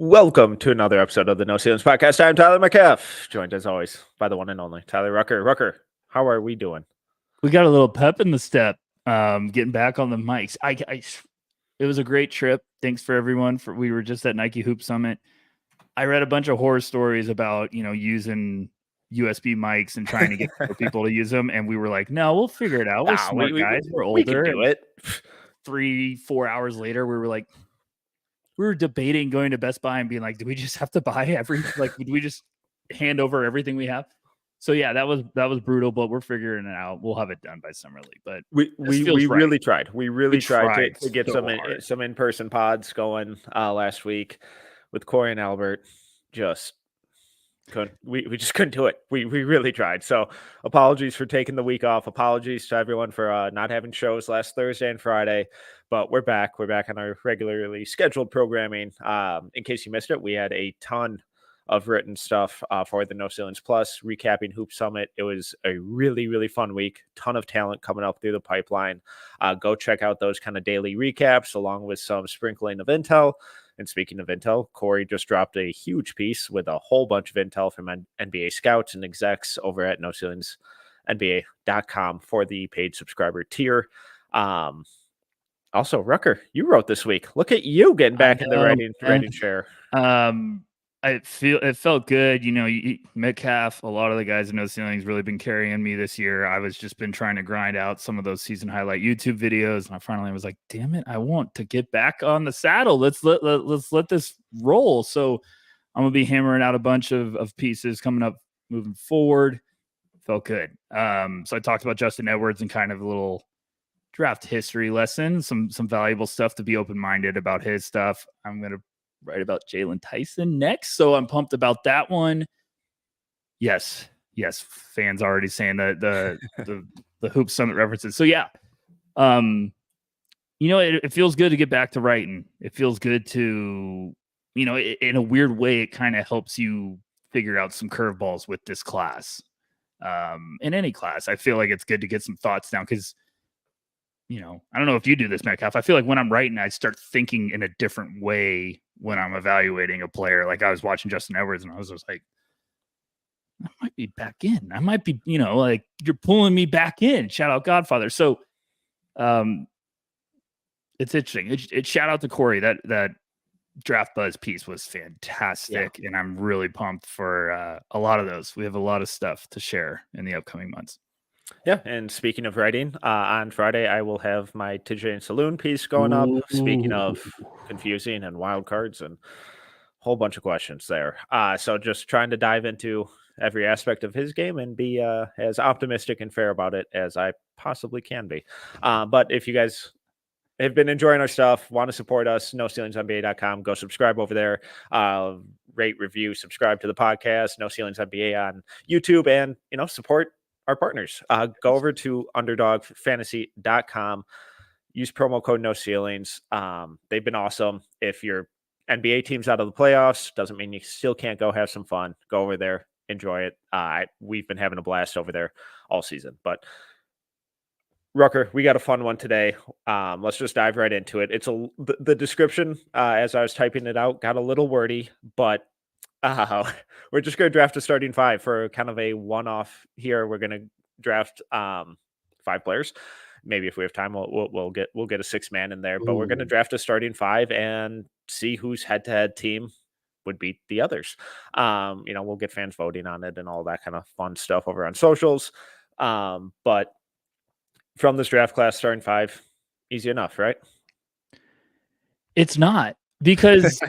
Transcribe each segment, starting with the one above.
Welcome to another episode of the No Ceilings Podcast. I'm Tyler Metcalf, joined as always by the one and only Tyler Rucker. Rucker, how are we doing? We got a little pep in the step, getting back on the mics. It was a great trip. Thanks for everyone. We were just at Nike Hoop Summit. I read a bunch of horror stories about, using USB mics and trying to get people to use them. And we were like, no, we'll figure it out. We're smart guys. We're older. We can do it. 3-4 hours later, we were debating going to Best Buy and being like, do we just have to buy would we just hand over everything we have? So yeah, that was brutal, but we're figuring it out. We'll have it done by summer league. But we really tried. We really tried to get some in-person pods going last week with Corey and Albert. We just couldn't do it. We really tried. So apologies for taking the week off. Apologies to everyone for not having shows last Thursday and Friday. But we're back. We're back on our regularly scheduled programming. In case you missed it, we had a ton of written stuff for the No Ceilings Plus, recapping Hoop Summit. It was a really, really fun week. Ton of talent coming up through the pipeline. Go check out those kind of daily recaps along with some sprinkling of intel. And speaking of intel, Corey just dropped a huge piece with a whole bunch of intel from NBA scouts and execs over at NoCeilingsNBA.com for the paid subscriber tier. Also, Rucker, you wrote this week. Look at you getting back in the writing chair. It felt good. Metcalf, a lot of the guys in No Ceilings really been carrying me this year. I was just been trying to grind out some of those season highlight YouTube videos. And I finally was like, damn it, I want to get back on the saddle. Let's let this roll. So I'm going to be hammering out a bunch of pieces coming up, moving forward. Felt good. So I talked about Justin Edwards and kind of a little draft history lesson, some valuable stuff to be open-minded about his stuff. I'm going to write about Jalen Tyson next, so I'm pumped about that one. Yes, fans already saying that the Hoop Summit references. So yeah, it feels good to get back to writing. It feels good to, in a weird way, it kind of helps you figure out some curveballs with this class. In any class, I feel like it's good to get some thoughts down because, I don't know if you do this, Metcalf. I feel like when I'm writing, I start thinking in a different way when I'm evaluating a player. Like I was watching Justin Edwards and I was just like, I might be back in. I might be, like you're pulling me back in. Shout out Godfather. So it's interesting. It shout out to Corey. That Draft Buzz piece was fantastic. Yeah. And I'm really pumped for a lot of those. We have a lot of stuff to share in the upcoming months. Yeah, and speaking of writing, on Friday I will have my TJ and Saloon piece going up. Speaking of confusing and wild cards and a whole bunch of questions there. So just trying to dive into every aspect of his game and be as optimistic and fair about it as I possibly can be. But if you guys have been enjoying our stuff, want to support us, NoCeilingsNBA.com, go subscribe over there. Rate, review, subscribe to the podcast, No Ceilings NBA on YouTube, and support our partners. Go over to underdogfantasy.com, use promo code No Ceilings. They've been awesome. If your NBA team's out of the playoffs, doesn't mean you still can't go have some fun. Go over there, enjoy it. We've been having a blast over there all season. But Rucker, we got a fun one today. Let's just dive right into it. It's the description as I was typing it out got a little wordy, but we're just going to draft a starting five for kind of a one-off here. We're going to draft 5 players. Maybe if we have time, we'll get a 6-man in there. But we're going to draft a starting 5 and see whose head-to-head team would beat the others. We'll get fans voting on it and all that kind of fun stuff over on socials. But from this draft class, starting 5, easy enough, right? It's not, because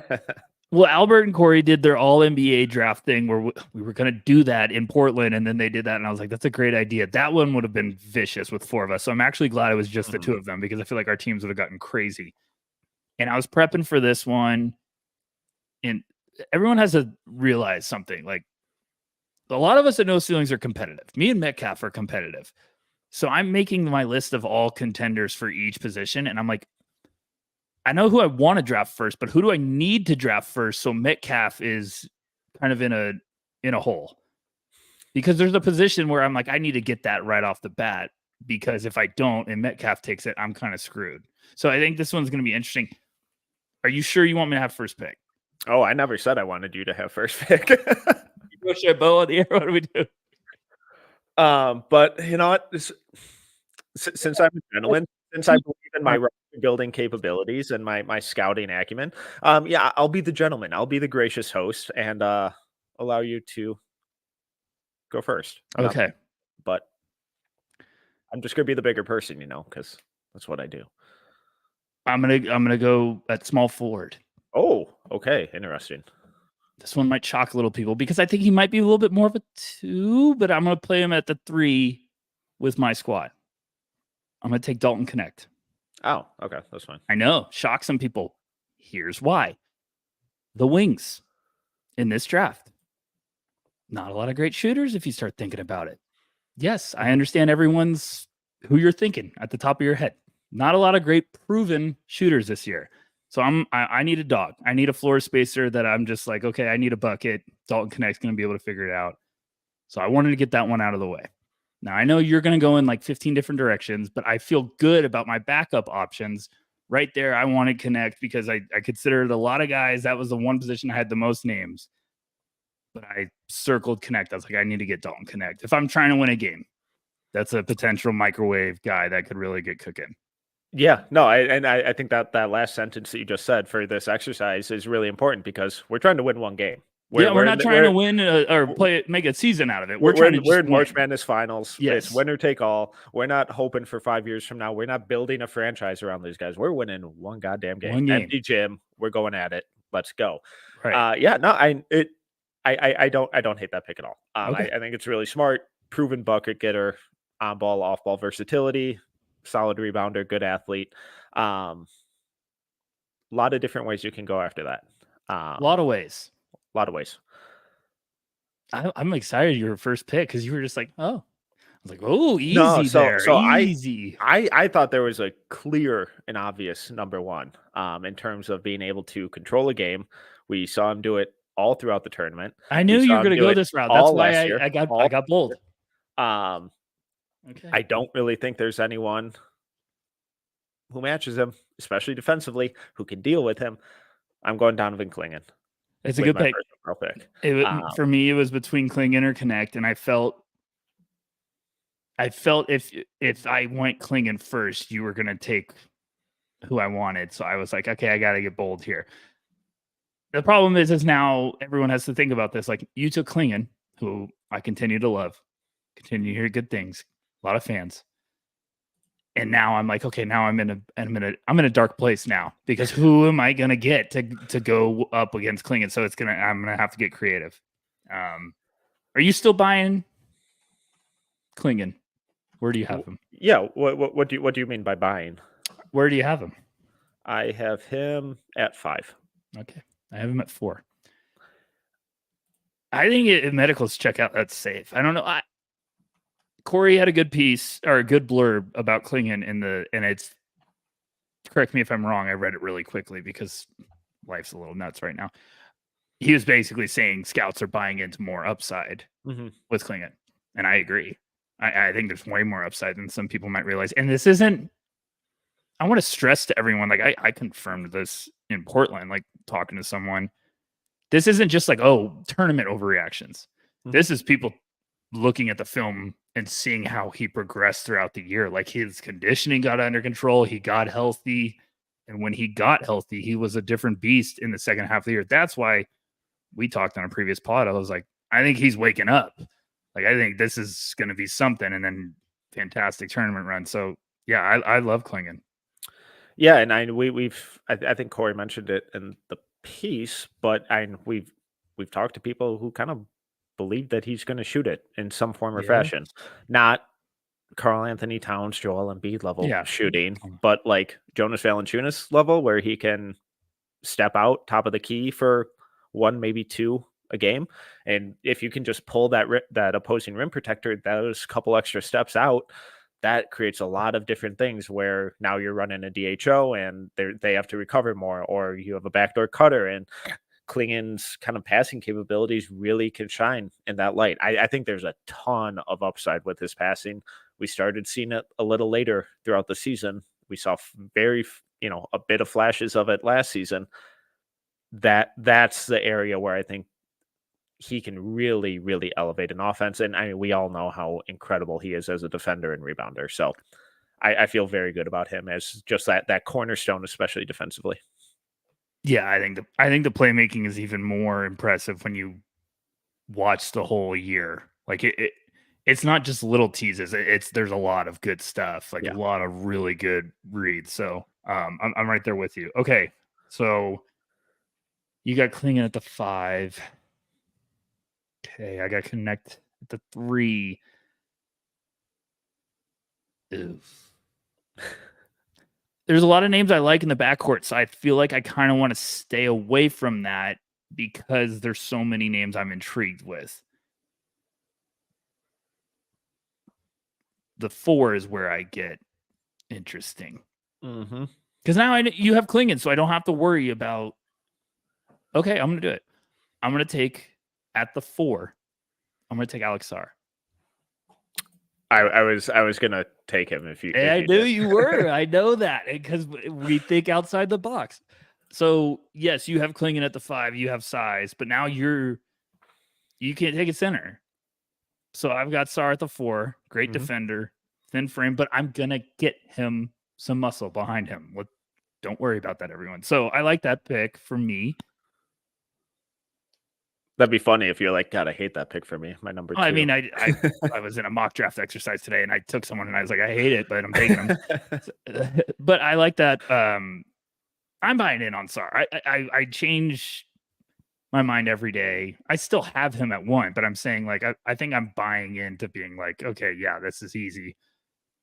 well, Albert and Corey did their all NBA draft thing where we were going to do that in Portland, and then they did that, and I was like, that's a great idea. That one would have been vicious with 4 of us, so I'm actually glad it was just the 2 of them, because I feel like our teams would have gotten crazy. And I was prepping for this one, and everyone has to realize something. Like, a lot of us at No Ceilings are competitive. Me and Metcalf are competitive. So I'm making my list of all contenders for each position, and I'm like, I know who I want to draft first, but who do I need to draft first? So Metcalf is kind of in a hole, because there's a position where I'm like, I need to get that right off the bat, because if I don't and Metcalf takes it, I'm kind of screwed. So I think this one's going to be interesting. Are you sure you want me to have first pick? Oh, I never said I wanted you to have first pick. Throw shit bow in the air. What do we do? But you know what? Since I'm a gentleman, since I believe in my building capabilities and my scouting acumen, yeah, I'll be the gentleman. I'll be the gracious host and allow you to go first. Okay. But I'm just gonna be the bigger person, because that's what I do. I'm gonna go at small forward. Oh, okay, interesting. This one might shock little people because I think he might be a little bit more of a 2, but I'm gonna play him at the 3 with my squad. I'm gonna take Dalton Connect. Oh, okay, that's fine. I know, shock some people. Here's why. The wings in this draft. Not a lot of great shooters if you start thinking about it. Yes, I understand everyone's who you're thinking at the top of your head. Not a lot of great proven shooters this year. So I need a dog. I need a floor spacer that I'm just like, okay, I need a bucket. Dalton Connect's going to be able to figure it out. So I wanted to get that one out of the way. Now I know you're going to go in like 15 different directions, but I feel good about my backup options. Right there, I wanted Connect because I considered a lot of guys. That was the one position I had the most names. But I circled Connect. I was like, I need to get Dalton Connect. If I'm trying to win a game, that's a potential microwave guy that could really get cooking. Yeah, no, I think that last sentence that you just said for this exercise is really important because we're trying to win one game. We're not trying to win or make a season out of it. We're trying to we're in March Madness finals. Yes. It's winner take all. We're not hoping for 5 years from now. We're not building a franchise around these guys. We're winning one goddamn game. Empty gym. We're going at it. Let's go. Right. Yeah. No. I don't hate that pick at all. Okay. I think it's really smart. Proven bucket getter, on ball, off ball versatility, solid rebounder, good athlete. A lot of different ways you can go after that. A lot of ways. A lot of ways. I'm excited your first pick because you were just like, oh, I was like, oh, easy easy. I thought there was a clear and obvious number one in terms of being able to control a game. We saw him do it all throughout the tournament. I knew you were going to go this route. That's why I got bold. Okay. I don't really think there's anyone who matches him, especially defensively, who can deal with him. I'm going Donovan Clingan. It's a good pick. For me, it was between Clingan or Connect, and I felt if I went Clingan first, you were going to take who I wanted. So I was like, okay, I got to get bold here. The problem is now everyone has to think about this. Like, you took Clingan, who I continue to love, continue to hear good things, a lot of fans. And now I'm like, okay, now I'm in a dark place now because who am I gonna get to go up against Clingan? So I'm gonna have to get creative. Are you still buying Clingan? Where do you have him? Yeah. What do you mean by buying? Where do you have him? I have him at 5. Okay, I have him at 4. I think if medicals check out, that's safe. I don't know. Corey had a good piece or a good blurb about Clingan and it's, correct me if I'm wrong. I read it really quickly because life's a little nuts right now. He was basically saying scouts are buying into more upside with Clingan. And I agree. I think there's way more upside than some people might realize. And this isn't, I want to stress to everyone, like I confirmed this in Portland, like talking to someone. This isn't just like, oh, tournament overreactions. This is people looking at the film and seeing how he progressed throughout the year. Like his conditioning got under control. He got healthy. And when he got healthy, he was a different beast in the second half of the year. That's why we talked on a previous pod. I was like, I think he's waking up. Like, I think this is going to be something. And then fantastic tournament run. So yeah, I love Clingan. Yeah. And I think Corey mentioned it in the piece, but we've talked to people who kind of believe that he's going to shoot it in some form or fashion. Not Karl Anthony Towns, Joel Embiid level shooting, but like Jonas Valanciunas level where he can step out top of the key for 1, maybe 2 a game. And if you can just pull that opposing rim protector, those couple extra steps out, that creates a lot of different things where now you're running a DHO and they have to recover more, or you have a backdoor cutter, and Clingan's kind of passing capabilities really can shine in that light. I think there's a ton of upside with his passing. We started seeing it a little later throughout the season. We saw a bit of flashes of it last season. that's the area where I think he can really, really elevate an offense. And I mean, we all know how incredible he is as a defender and rebounder. So I feel very good about him as just that cornerstone, especially defensively. Yeah, I think the playmaking is even more impressive when you watch the whole year. Like it's not just little teases. There's a lot of good stuff, like a Yeah. lot of really good reads. So I'm right there with you. Okay, so you got Klingon at the 5. Okay, I got Connect at the 3. Ew. There's a lot of names I like in the backcourt, so I feel like I kind of want to stay away from that because there's so many names I'm intrigued with. The 4 is where I get interesting. Mm-hmm. Because now you have Klingon, so I don't have to worry about, okay, I'm going to do it. I'm going to take, at the 4, I'm going to take Alex Sarr. I was gonna take him if you. I knew you were. I know that because we think outside the box. So yes, you have Klingon at the 5. You have size, but now you can't take a center. So I've got Sarr at the 4. Great defender, thin frame, but I'm gonna get him some muscle behind him. Don't worry about that, everyone. So I like that pick for me. That'd be funny if you're like, God, I hate that pick for me. My number 2. I mean, I was in a mock draft exercise today, and I took someone, and I was like, I hate it, but I'm taking them. But I like that. I'm buying in on Sarr. I change my mind every day. I still have him at 1, but I'm saying like I think I'm buying into being like, okay, yeah, this is easy.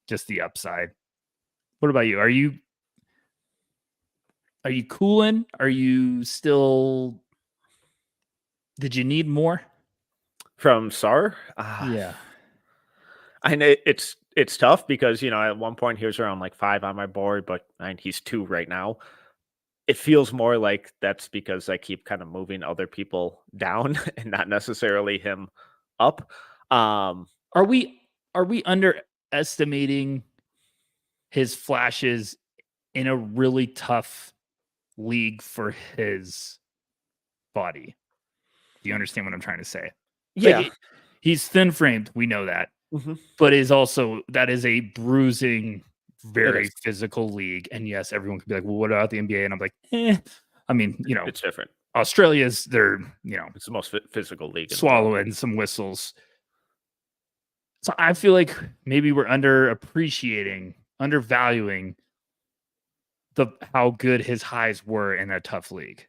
Just the upside. What about you? Are you cooling? Are you still? Did you need more from Sarr? Yeah. I know it's tough because at one point he was around like 5 on my board, but he's 2 right now. It feels more like that's because I keep kind of moving other people down and not necessarily him up. Are we underestimating his flashes in a really tough league for his body? Do you understand what I'm trying to say? Yeah. Like, he's thin framed, we know that. But that is a bruising, very physical league. And yes, everyone could be like, well, what about the NBA? And I'm like, I mean, it's different. Australia's it's the most physical league. Swallowing some whistles. So I feel like maybe we're undervaluing how good his highs were in a tough league.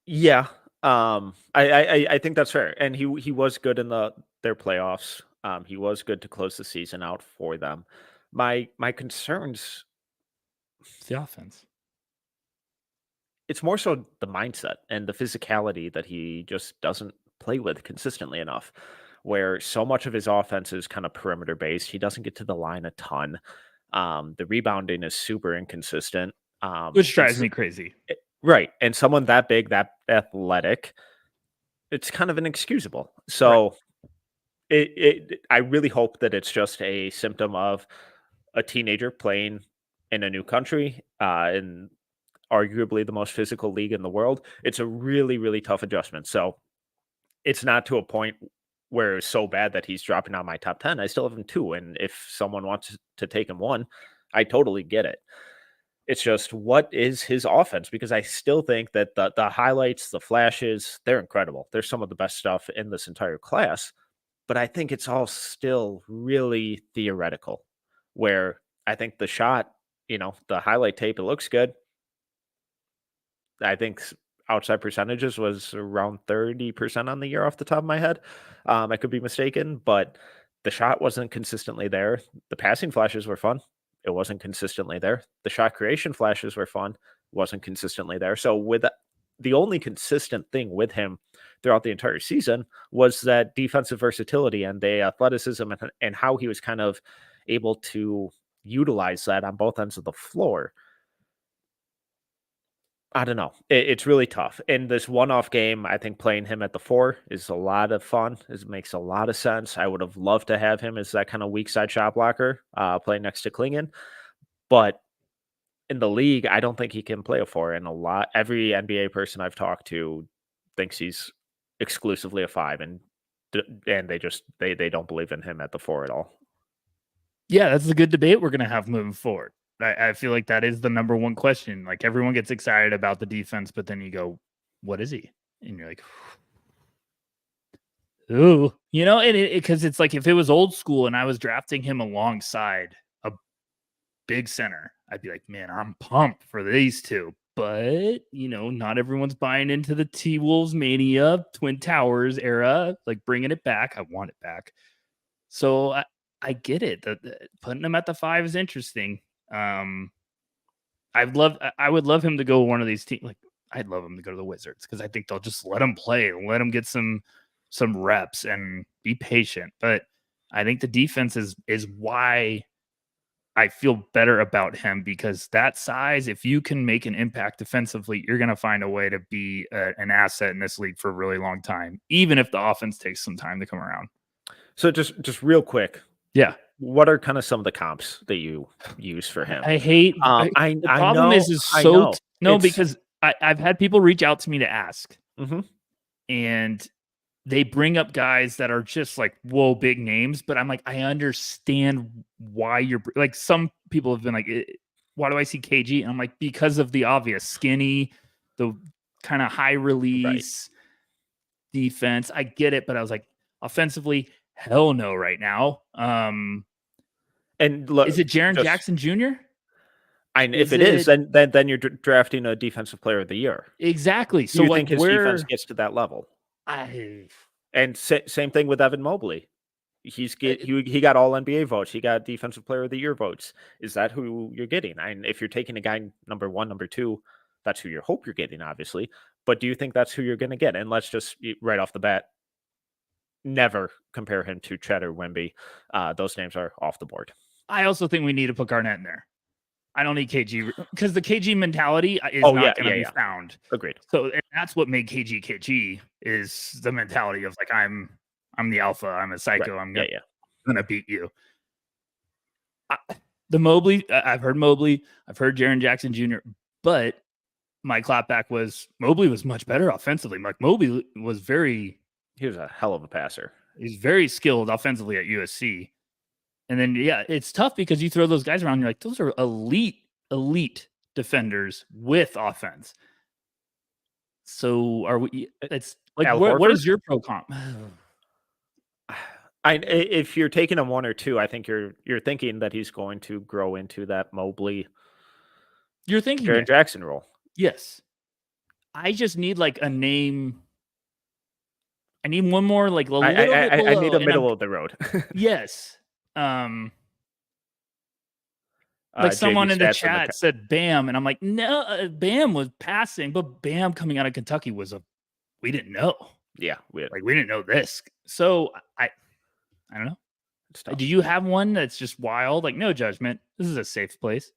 Yeah. I think that's fair. And he was good in their playoffs. He was good to close the season out for them. My concerns, the offense. It's more so the mindset and the physicality that he just doesn't play with consistently enough, where so much of his offense is kind of perimeter based. He doesn't get to the line a ton. The rebounding is super inconsistent. Which drives me crazy. Right. And someone that big, that athletic, it's kind of inexcusable. So I really hope that it's just a symptom of a teenager playing in a new country, in arguably the most physical league in the world. It's a really, really tough adjustment. So it's not to a point where it's so bad that he's dropping on my top 10. I still have him 2. And if someone wants to take him 1, I totally get it. It's just, what is his offense? Because I still think that the highlights, the flashes, they're incredible. They're some of the best stuff in this entire class. But I think it's all still really theoretical, where I think the shot, the highlight tape, it looks good. I think outside percentages was around 30% on the year off the top of my head. I could be mistaken, but the shot wasn't consistently there. The passing flashes were fun. It wasn't consistently there. The shot creation flashes were fun. Wasn't consistently there. So with the only consistent thing with him throughout the entire season was that defensive versatility and the athleticism and how he was kind of able to utilize that on both ends of the floor. I don't know. It's really tough. In this one-off game, I think playing him at the 4 is a lot of fun. It makes a lot of sense. I would have loved to have him as that kind of weak side shot blocker, playing next to Klingon. But in the league, I don't think he can play a 4, and every NBA person I've talked to thinks he's exclusively a 5, and they don't believe in him at the 4 at all. Yeah, that's a good debate we're gonna have moving forward. I feel like that is the number one question. Like everyone gets excited about the defense, but then you go, "What is he?" And you're like, "Ooh," and because it's like if it was old school and I was drafting him alongside a big center, I'd be like, "Man, I'm pumped for these two." But not everyone's buying into the T-Wolves mania, Twin Towers era, like bringing it back. I want it back. So I get it. Putting him at the 5 is interesting. I would love him to go one of these teams. Like I'd love him to go to the Wizards because I think they'll just let him play, let him get some reps and be patient. But I think the defense is why I feel better about him, because that size, if you can make an impact defensively, you're going to find a way to be an asset in this league for a really long time, even if the offense takes some time to come around. So just real quick, yeah, what are kind of some of the comps that you use for him? I hate. The problem is so because I've had people reach out to me to ask, and they bring up guys that are just like, whoa, big names. But I'm like, I understand why you're like, some people have been like, why do I see KG? And I'm like, because of the obvious skinny, the kind of high release defense. I get it. But I was like, offensively, hell no right now. And look, is it Jaren Jackson Jr.? If it is, then you're drafting a defensive player of the year. Exactly. So you think his defense gets to that level? And same thing with Evan Mobley. He got all NBA votes. He got defensive player of the year votes. Is that who you're getting? And if you're taking a guy number 1, number 2, that's who you hope you're getting, obviously. But do you think that's who you're going to get? And let's just right off the bat, never compare him to Chet or Wemby. Those names are off the board. I also think we need to put Garnett in there. I don't need KG because the KG mentality is not going to be found. Agreed. So that's what made KG is the mentality of like, I'm the alpha. I'm a psycho. Right. I'm gonna beat you. The Mobley, I've heard Mobley. I've heard Jaren Jackson Jr. But my clapback was Mobley was much better offensively. Like Mobley was he was a hell of a passer. He's very skilled offensively at USC. And then, it's tough because you throw those guys around. And you're like, those are elite defenders with offense. So are we? It's like, what is your pro comp? If you're taking him 1 or 2, I think you're thinking that he's going to grow into that Mobley. You're thinking Jaren Jackson role. Yes. I just need like a name. I need one more like a little bit below, I need a middle of the road. Yes. Like someone in the chat said Bam, and I'm like, no, Bam was passing, but Bam coming out of Kentucky we didn't know. Yeah, we didn't know this. So I don't know. Do you have one that's just wild? Like, no judgment. This is a safe place.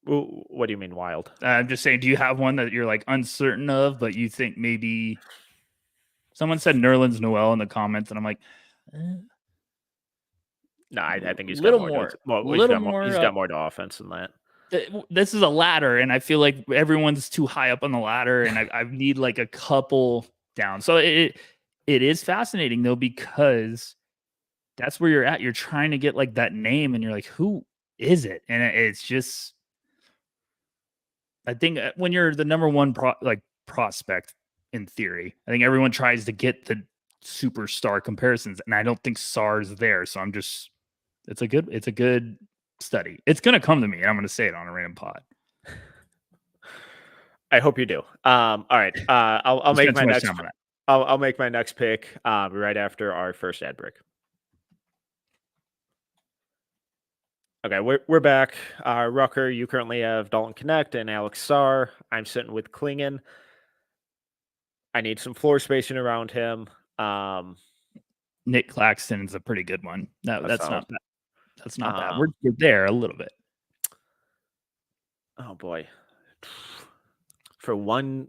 What do you mean wild? I'm just saying, do you have one that you're like uncertain of, but you think maybe someone said Nerlens Noel in the comments, and I'm like, no, I think he's got more. He's got more to offense than that. This is a ladder, and I feel like everyone's too high up on the ladder, and I need like a couple down. So it is fascinating though, because that's where you're at. You're trying to get like that name, and you're like, who is it? And it's just, I think when you're the number 1 prospect in theory, I think everyone tries to get the superstar comparisons, and I don't think SAR's there. So I'm just, it's a good study. It's going to come to me, and I'm going to say it on a random pod. I hope you do. All right. I'll make my next. I'll make my next pick right after our first ad break. Okay, we're back. Rucker, you currently have Dalton Connect and Alex Sarr. I'm sitting with Klingon. I need some floor spacing around him. Nick Claxton is a pretty good one. No, that's not bad. That's not bad. We're there a little bit. Oh boy. For one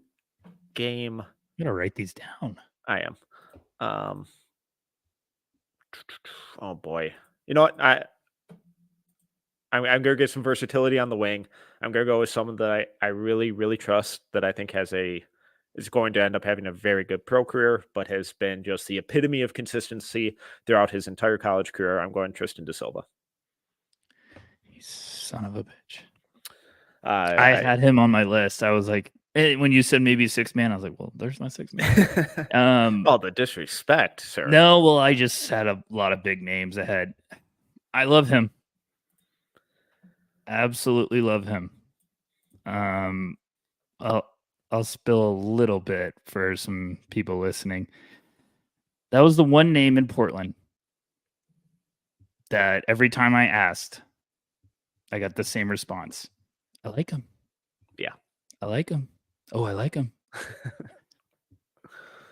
game. I'm gonna write these down. I am. Oh boy. You know what? I'm gonna get some versatility on the wing. I'm gonna go with someone that I really, really trust that I think is going to end up having a very good pro career, but has been just the epitome of consistency throughout his entire college career. I'm going Tristan Da Silva. You son of a bitch. I I had him on my list. I was like, when you said maybe 6 man, I was like, well, there's my 6 man. Oh, the disrespect, sir. No, well, I just had a lot of big names ahead. I love him. Absolutely love him. I'll spill a little bit for some people listening. That was the one name in Portland that every time I asked, I got the same response. I like him. Yeah. I like him. Oh, I like him.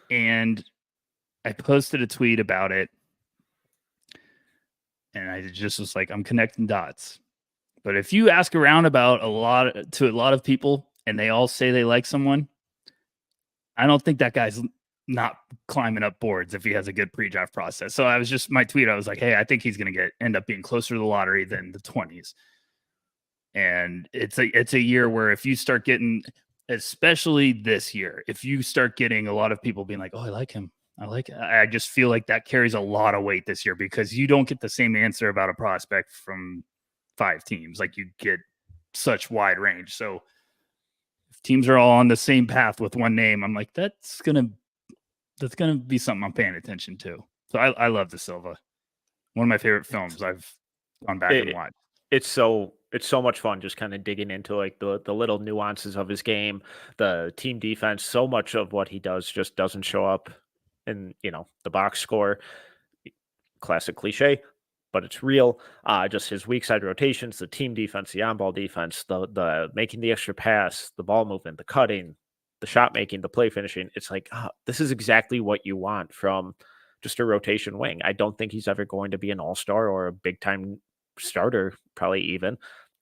And I posted a tweet about it. And I just was like, I'm connecting dots. But if you ask around about a lot of people and they all say they like someone, I don't think that guy's not climbing up boards if he has a good pre-draft process. So I was just my tweet. I was like, hey, I think he's going to end up being closer to the lottery than the 20s. And it's a year where if you start getting, especially this year, if you start getting a lot of people being like, oh, I like him. I just feel like that carries a lot of weight this year because you don't get the same answer about a prospect from 5 teams. Like you get such wide range. So if teams are all on the same path with one name, I'm like, that's gonna be something I'm paying attention to. So I love Da Silva. One of my favorite films I've gone back and watched. It's so much fun just kind of digging into like the little nuances of his game, the team defense. So much of what he does just doesn't show up in, the box score. Classic cliche, but it's real. Just his weak side rotations, the team defense, the on-ball defense, the making the extra pass, the ball movement, the cutting, the shot making, the play finishing. It's like, this is exactly what you want from just a rotation wing. I don't think he's ever going to be an all-star or a big-time starter, probably even.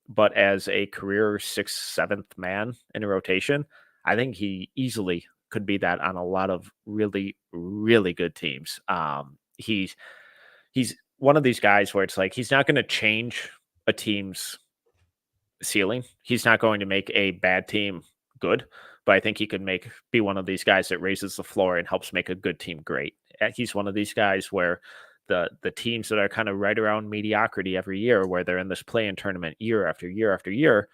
But as a career 6th, 7th man in a rotation, I think he easily could be that on a lot of really, really good teams. He's one of these guys where it's like he's not going to change a team's ceiling. He's not going to make a bad team good, but I think he could be one of these guys that raises the floor and helps make a good team great. He's one of these guys where the teams that are kind of right around mediocrity every year, where they're in this play-in tournament year after year after year,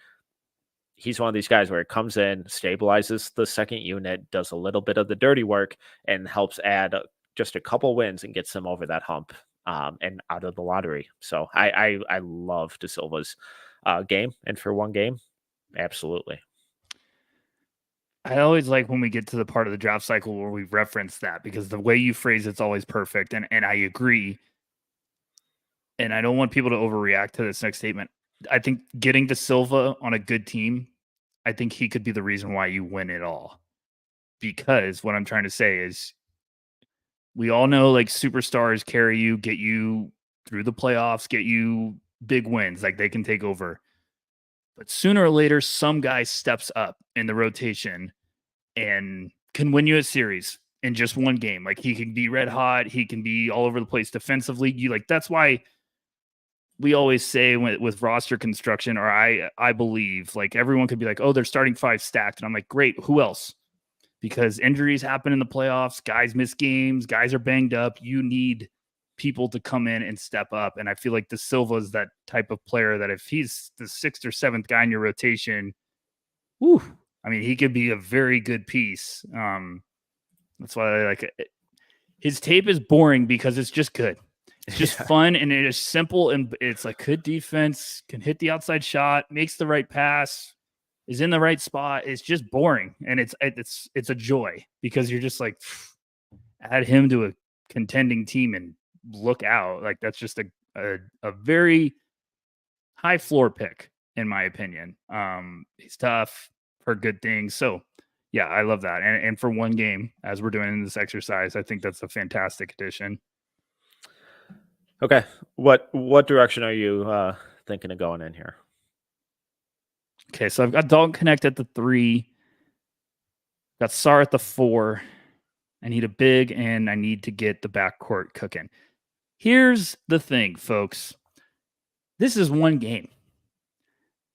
he's one of these guys where it comes in, stabilizes the second unit, does a little bit of the dirty work, and helps add just a couple wins and gets them over that hump and out of the lottery. So I love Da Silva's game, and for one game, absolutely. I always like when we get to the part of the draft cycle where we reference that because the way you phrase it's always perfect. And I agree. And I don't want people to overreact to this next statement. I think getting Da Silva on a good team, I think he could be the reason why you win it all. Because what I'm trying to say is we all know like superstars carry you, get you through the playoffs, get you big wins, like they can take over. But sooner or later, some guy steps up in the rotation and can win you a series in just one game. Like he can be red hot. He can be all over the place defensively. That's why we always say with roster construction, or I believe like everyone could be like, oh, they're starting 5 stacked. And I'm like, great. Who else? Because injuries happen in the playoffs. Guys miss games. Guys are banged up. You need people to come in and step up. And I feel like Da Silva is that type of player that if he's the 6th or 7th guy in your rotation, he could be a very good piece. That's why I like it. His tape is boring because it's just good. It's just fun and it is simple and it's like good defense, can hit the outside shot, makes the right pass, is in the right spot. It's just boring and it's a joy because you're just like add him to a contending team and look out. Like that's just a very high floor pick in my opinion. He's tough for good things. So yeah, I love that. And for one game, as we're doing in this exercise, I think that's a fantastic addition. Okay. What direction are you thinking of going in here? Okay, so I've got Dalton Connect at the 3. Got Sarr at the 4. I need a big, and I need to get the backcourt cooking. Here's the thing, folks. This is one game.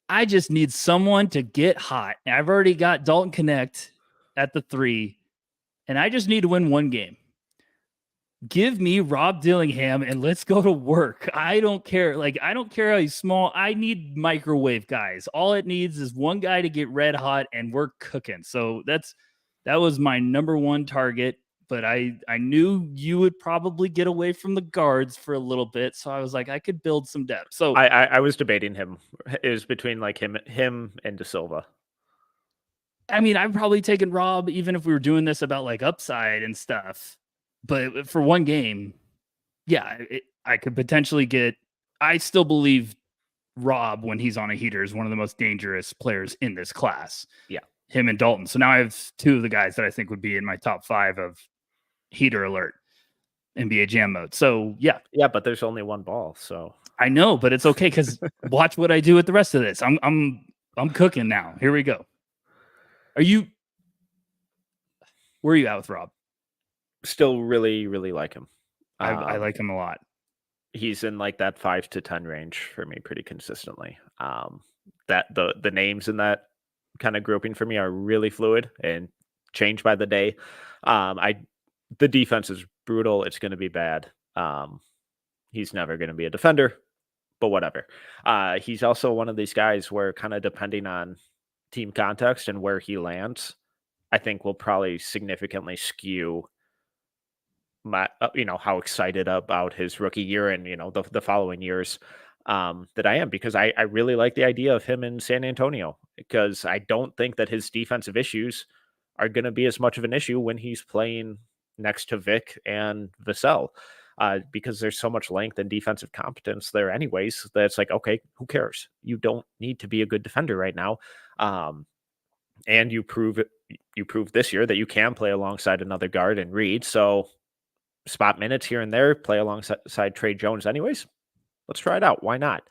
I just need someone to get hot. I've already got Dalton Connect at the 3, and I just need to win one game. Give me Rob Dillingham and let's go to work. I don't care. I don't care how he's small. I need microwave guys. All it needs is one guy to get red hot and we're cooking. So that was my number one target. But I knew you would probably get away from the guards for a little bit. So I was like, I could build some depth. So I was debating him. It was between him and De Silva. I mean, I've probably taken Rob, even if we were doing this about upside and stuff. But for one game, yeah, I could potentially get. I still believe Rob, when he's on a heater, is one of the most dangerous players in this class. Yeah, him and Dalton. So now I have 2 of the guys that I think would be in my top 5 of heater alert NBA Jam mode. So yeah, but there's only one ball, so I know, but it's okay because watch what I do with the rest of this. I'm cooking now. Here we go. Where are you at with Rob? Still really, really like him. I like him a lot. He's in that 5 to 10 range for me pretty consistently. That the names in that kind of grouping for me are really fluid and change by the day. The defense is brutal. It's going to be bad. He's never going to be a defender, but whatever. He's also one of these guys where, kind of depending on team context and where he lands, I think will probably significantly skew my, how excited about his rookie year and, the following years that I am, because I really like the idea of him in San Antonio, because I don't think that his defensive issues are going to be as much of an issue when he's playing next to Vic and Vassell, because there's so much length and defensive competence there anyways, that it's like, okay, who cares? You don't need to be a good defender right now. And you prove this year that you can play alongside another guard and Reed. So spot minutes here and there, play alongside Trey Jones anyways. Let's try it out. Why not?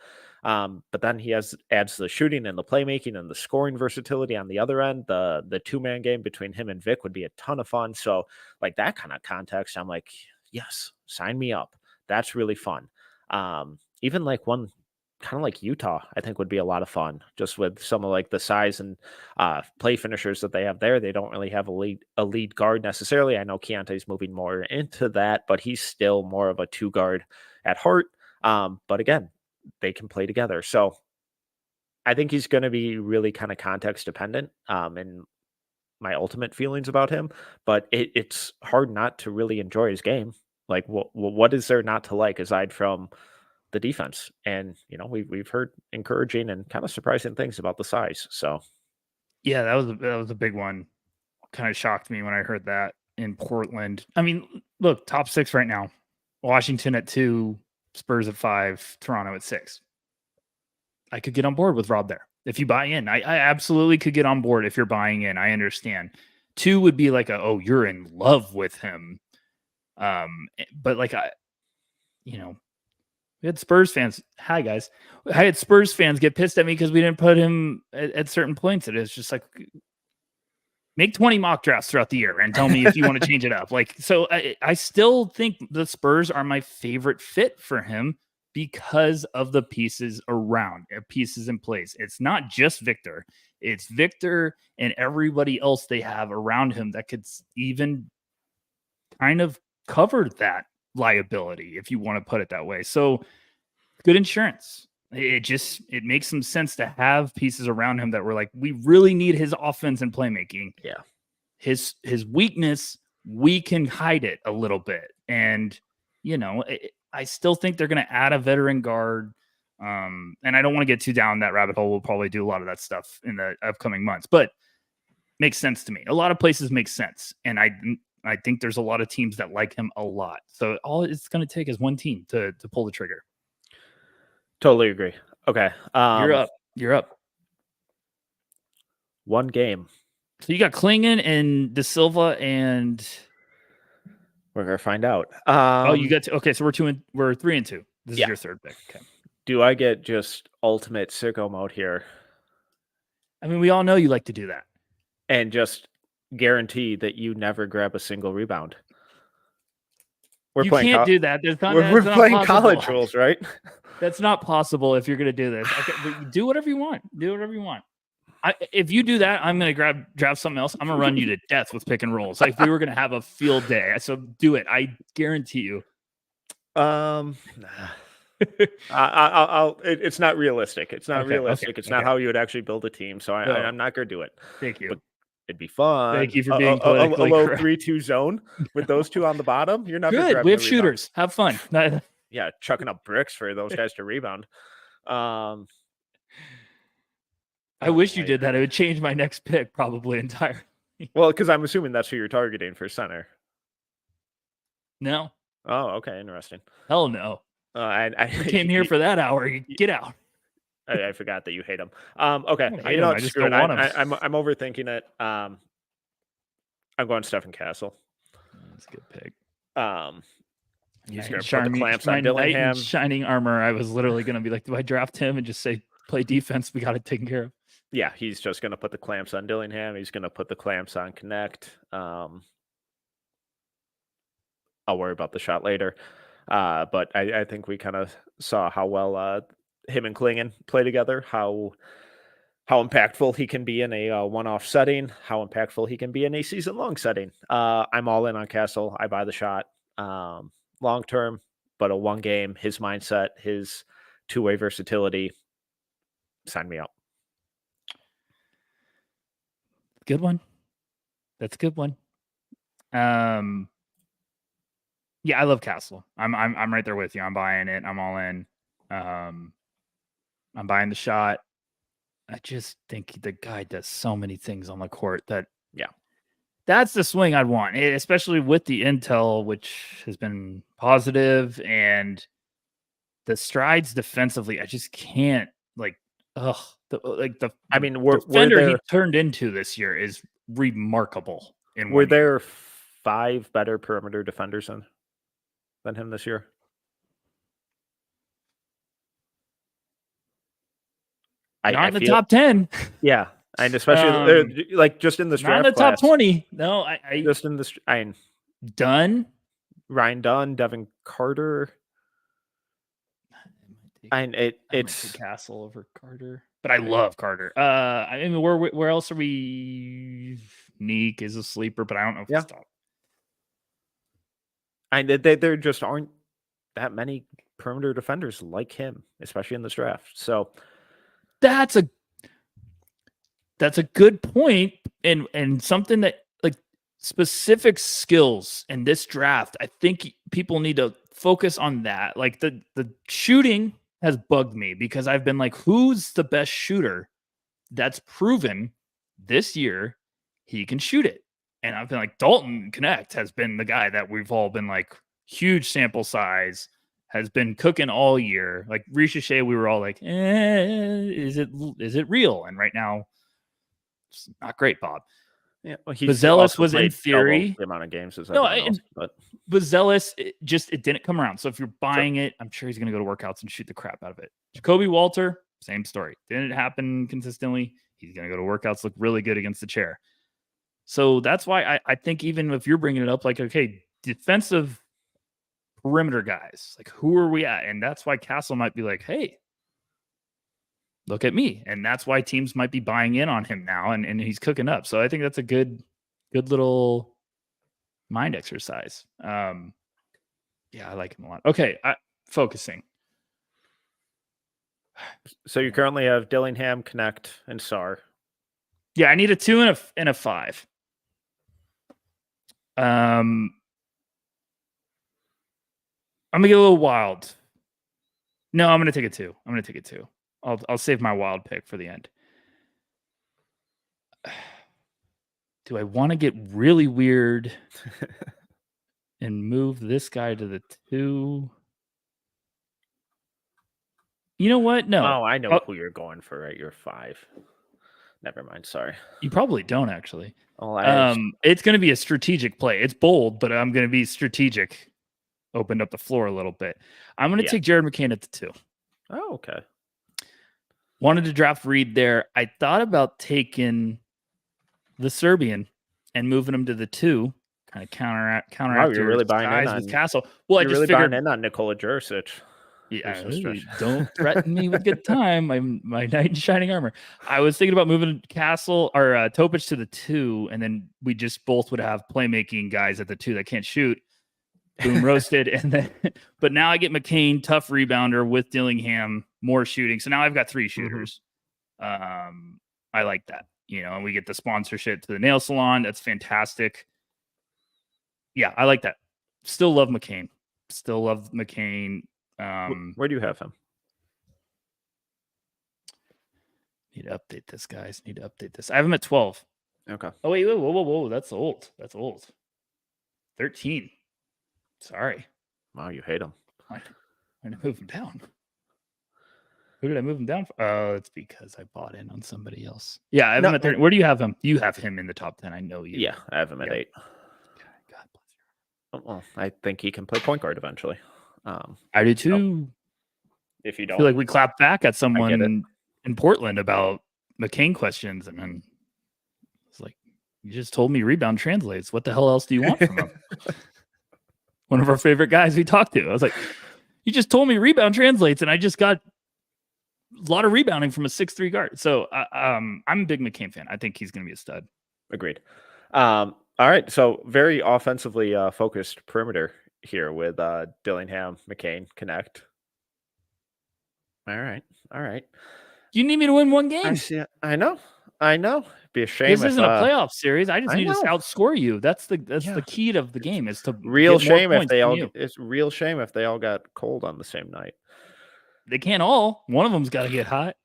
But then he adds the shooting and the playmaking and the scoring versatility on the other end. The 2-man game between him and Vic would be a ton of fun. So that kind of context, I'm like, yes, sign me up. That's really fun. Even one kind of Utah, I think would be a lot of fun, just with some of the size and play finishers that they have there. They don't really have a lead guard necessarily. I know Keontae's moving more into that, but he's still more of a 2 guard at heart. But again, they can play together. So I think he's going to be really kind of context dependent in my ultimate feelings about him, but it's hard not to really enjoy his game. What is there not to like aside from the defense? And we've heard encouraging and kind of surprising things about the size. So yeah, that was a big one. Kind of shocked me when I heard that in Portland. I mean, look, top 6 right now. Washington at 2, Spurs at 5, Toronto at 6. I could get on board with Rob there. If you buy in, I absolutely could get on board if you're buying in. I understand. 2 would be you're in love with him. But we had Spurs fans. Hi guys. I had Spurs fans get pissed at me because we didn't put him at certain points. It is just make 20 mock drafts throughout the year and tell me if you want to change it up. So I still think the Spurs are my favorite fit for him because of the pieces around, pieces in place. It's not just Victor. It's Victor and everybody else they have around him that could even kind of cover that liability, if you want to put it that way. So good insurance. It makes some sense to have pieces around him that were we really need his offense and playmaking. Yeah. His weakness, we can hide it a little bit. And, I still think they're going to add a veteran guard. And I don't want to get too down that rabbit hole. We'll probably do a lot of that stuff in the upcoming months, but makes sense to me. A lot of places make sense. And I think there's a lot of teams that like him a lot. So all it's going to take is one team to pull the trigger. Totally agree. Okay. You're up. One game. So you got Klingon and De Silva, and we're going to find out. You got okay. So we're 3 and 2. This is your third pick. Okay. Do I get just ultimate sicko mode here? I mean, we all know you like to do that. And just guarantee that you never grab a single rebound. You can't do that. We're playing college rules, right? That's not possible if you're going to do this. Okay, but do whatever you want. Do whatever you want. If you do that, I'm going to draft something else. I'm going to run you to death with pick and rolls. Like we were going to have a field day. So do it. I guarantee you. Nah. It's not realistic. It's not realistic. It's not how you would actually build a team. So I'm not going to do it. Thank you. But it'd be fun. Thank you for being politically a low correct. 3-2 zone with those two on the bottom. You're not good. We have shooters. Have fun. Yeah, chucking up bricks for those guys to rebound. I wish you did that. It would change my next pick probably entirely. Well, because I'm assuming that's who you're targeting for center. No. Oh, okay, interesting. Hell no. I came here for that hour. Get out. I forgot that you hate him. Okay, I just don't want him. I'm overthinking it. I'm going Stephen Castle. That's a good pick. He's going to put the clamps on Dillingham. Shining armor. I was literally going to be like, do I draft him and just say play defense? We got it taken care of. Yeah, he's just going to put the clamps on Dillingham. He's going to put the clamps on Connect. I'll worry about the shot later. But I think we kind of saw how well him and Klingon play together, how impactful he can be in a one-off setting, how impactful he can be in a season-long setting. I'm all in on Castle. I buy the shot long-term, but a one game, his mindset, his two-way versatility, sign me up. Good one. That's a good one. Yeah, I love Castle. I'm right there with you. I'm buying it. I'm all in. I'm buying the shot. I just think the guy does so many things on the court that that's the swing I'd want, especially with the intel, which has been positive, and the strides defensively. I just can't defender he turned into this year is remarkable. Were there 5 better perimeter defenders than him this year? Not in the top 10. Yeah. And especially like just in the draft not in the top 20. No, I just in the Dunn, Ryan Dunn, Devin Carter. It's Castle over Carter, but I love Carter. I mean, where else are we? Neek is a sleeper, but I don't know if it's top. There just aren't that many perimeter defenders like him, especially in this draft. So that's a good point, and something that like specific skills in this draft. I think people need to focus on that. Like the shooting has bugged me because I've been like, who's the best shooter that's proven this year he can shoot it? And I've been like, Dalton Connect has been the guy that we've all been like, huge sample size, has been cooking all year. Like Ricochet, we were all like, is it real? And right now, it's not great, Bob. Yeah, well, Bazelis was in theory the amount of games as but Bazelis it didn't come around. So if you're buying it, I'm sure he's going to go to workouts and shoot the crap out of it. Jacoby Walter, same story. Didn't happen consistently. He's going to go to workouts, look really good against the chair. So that's why I think even if you're bringing it up, like, okay, defensive perimeter guys, like who are we at? And that's why Castle might be like, hey, look at me. And that's why teams might be buying in on him now, and he's cooking up. So I think that's a good little mind exercise. Yeah, I like him a lot. Okay, focusing. So you currently have Dillingham, Connect, and Sar. Yeah, I need a 2 and a 5. I'm gonna get a little wild. No, I'm gonna take a 2. I'll save my wild pick for the end. Do I want to get really weird and move this guy to the 2? You know what? No. Oh, I know who you're going for at your 5. Never mind. Sorry. You probably don't actually. Oh, it's going to be a strategic play. It's bold, but I'm going to be strategic. Opened up the floor a little bit. I'm going to take Jared McCain at the 2. Oh, okay. Wanted to draft Reed there. I thought about taking the Serbian and moving him to the 2, kind of counteract. Wow, you're really buying in on with Castle. Well, you're really buying in on Nikola Jurisic. Yeah, Here's some stretch. don't threaten me with good time. I'm my knight in shining armor. I was thinking about moving Castle or Topich to the 2, and then we just both would have playmaking guys at the 2 that can't shoot. Boom, roasted. And then, but now I get McCain, tough rebounder with Dillingham, more shooting. So now I've got 3 shooters. I like that, and we get the sponsorship to the nail salon. That's fantastic. Yeah, I like that. Still love McCain. Where do you have him? Need to update this, guys. I have him at 12. Okay. Oh, wait, whoa. That's old. 13. Sorry. Wow, you hate him. I did I move him down? Who did I move him down for? Oh, it's because I bought in on somebody else. Yeah, I have him at 13. Where do you have him? You have him in the top 10. I know you. Yeah, I have him at 8. God bless you. Well, I think he can play point guard eventually. I do too. If you I don't, feel like we clapped back at someone in Portland about McCain questions, and then it's like, you just told me rebound translates. What the hell else do you want from him? One of our favorite guys we talked to. I was like, you just told me rebound translates, and I just got a lot of rebounding from a 6'3" guard. So I'm a big McCain fan. I think he's going to be a stud. Agreed. All right. So very offensively focused perimeter here with Dillingham, McCain, connect. All right. You need me to win one game. I see it. I know. Be a shame. This isn't a playoff series. I just need to outscore you. That's the key of the game. Is to real shame if they all. It's real shame if they all got cold on the same night. They can't all. One of them's got to get hot.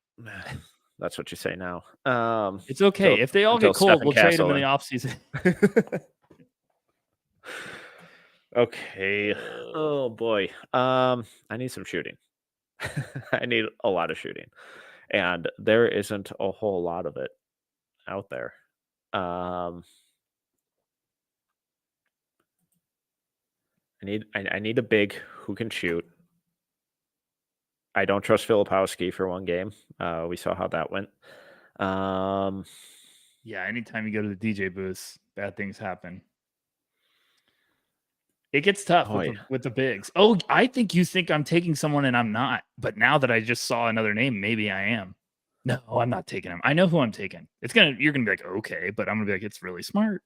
That's what you say now. It's okay if they all get cold. We'll trade them in the offseason. Okay. Oh boy. I need some shooting. I need a lot of shooting, and there isn't a whole lot of it out there. I need a big who can shoot. I don't trust Filipowski for one game. We saw how that went. Yeah, anytime you go to the DJ booth, bad things happen. It gets tough with the bigs. Oh, I think you think I'm taking someone and I'm not. But now that I just saw another name, maybe I am. No, I'm not taking him. I know who I'm taking. You're gonna be like, okay, but I'm gonna be like, it's really smart.